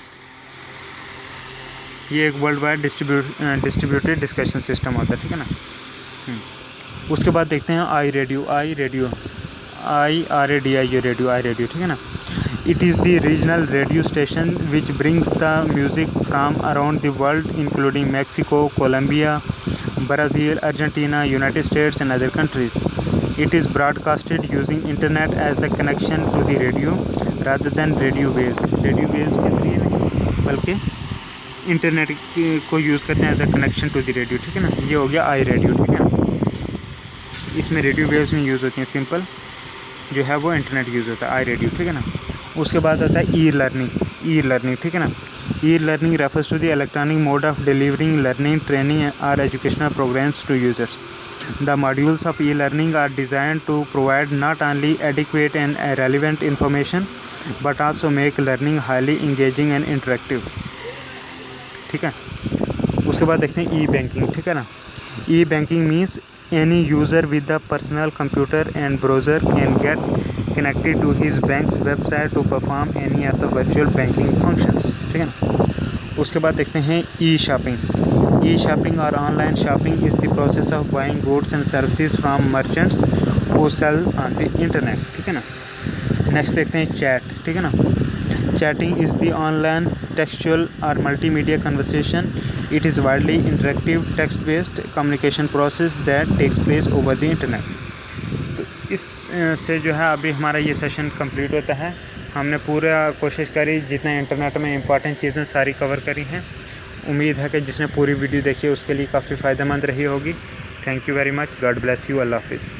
ये एक world wide distributed discussion system होता है, ठीक है ना। उसके बाद देखते हैं आई रेडियो, RADIO, रेडियो, ठीक है ना। It is the regional radio station which brings the music from around the world including Mexico, Colombia, Brazil, Argentina, United States and other countries. It is broadcasted using internet as the connection to the radio rather than radio waves. Radio waves के जरिए नहीं बल्कि इंटरनेट को यूज़ करते हैं as a connection to the radio, ठीक है ना। ये हो गया आई रेडियो, ठीक है ना। इसमें रेडियो वेव्स नहीं यूज़ होती हैं, सिंपल जो है वो इंटरनेट यूज़ होता है, आई रेडियो, ठीक है ना। उसके बाद आता है ई लर्निंग, ठीक है ना। E-learning refers to the electronic mode of delivering learning, training or educational programs to users. The modules of e-learning are designed to provide not only adequate and relevant information but also make learning highly engaging and interactive, ठीक है। उसके बाद देखते हैं ई-बैंकिंग, ठीक है ना। E-banking means any user with a personal computer and browser can get connected to his bank's website to perform any of the virtual banking functions, ठीक है ना। उसके बाद देखते हैं ई शॉपिंग और online shopping is the process of buying goods and services from merchants who sell on the internet, ठीक है ना। नेक्स्ट देखते हैं चैट, ठीक है ना। Chatting is the online textual और multimedia conversation. It is widely interactive text-based communication process that takes place over the internet. तो इस से जो है अभी हमारा ये सेशन कंप्लीट होता है. हमने पूरा कोशिश करी जितना इंटरनेट में इंपॉर्टेंट चीज़ें सारी कवर करी हैं. उम्मीद है कि जिसने पूरी वीडियो देखी है उसके लिए काफ़ी फ़ायदेमंद रही होगी. Thank you very much. God bless you. Allah हाफिज़.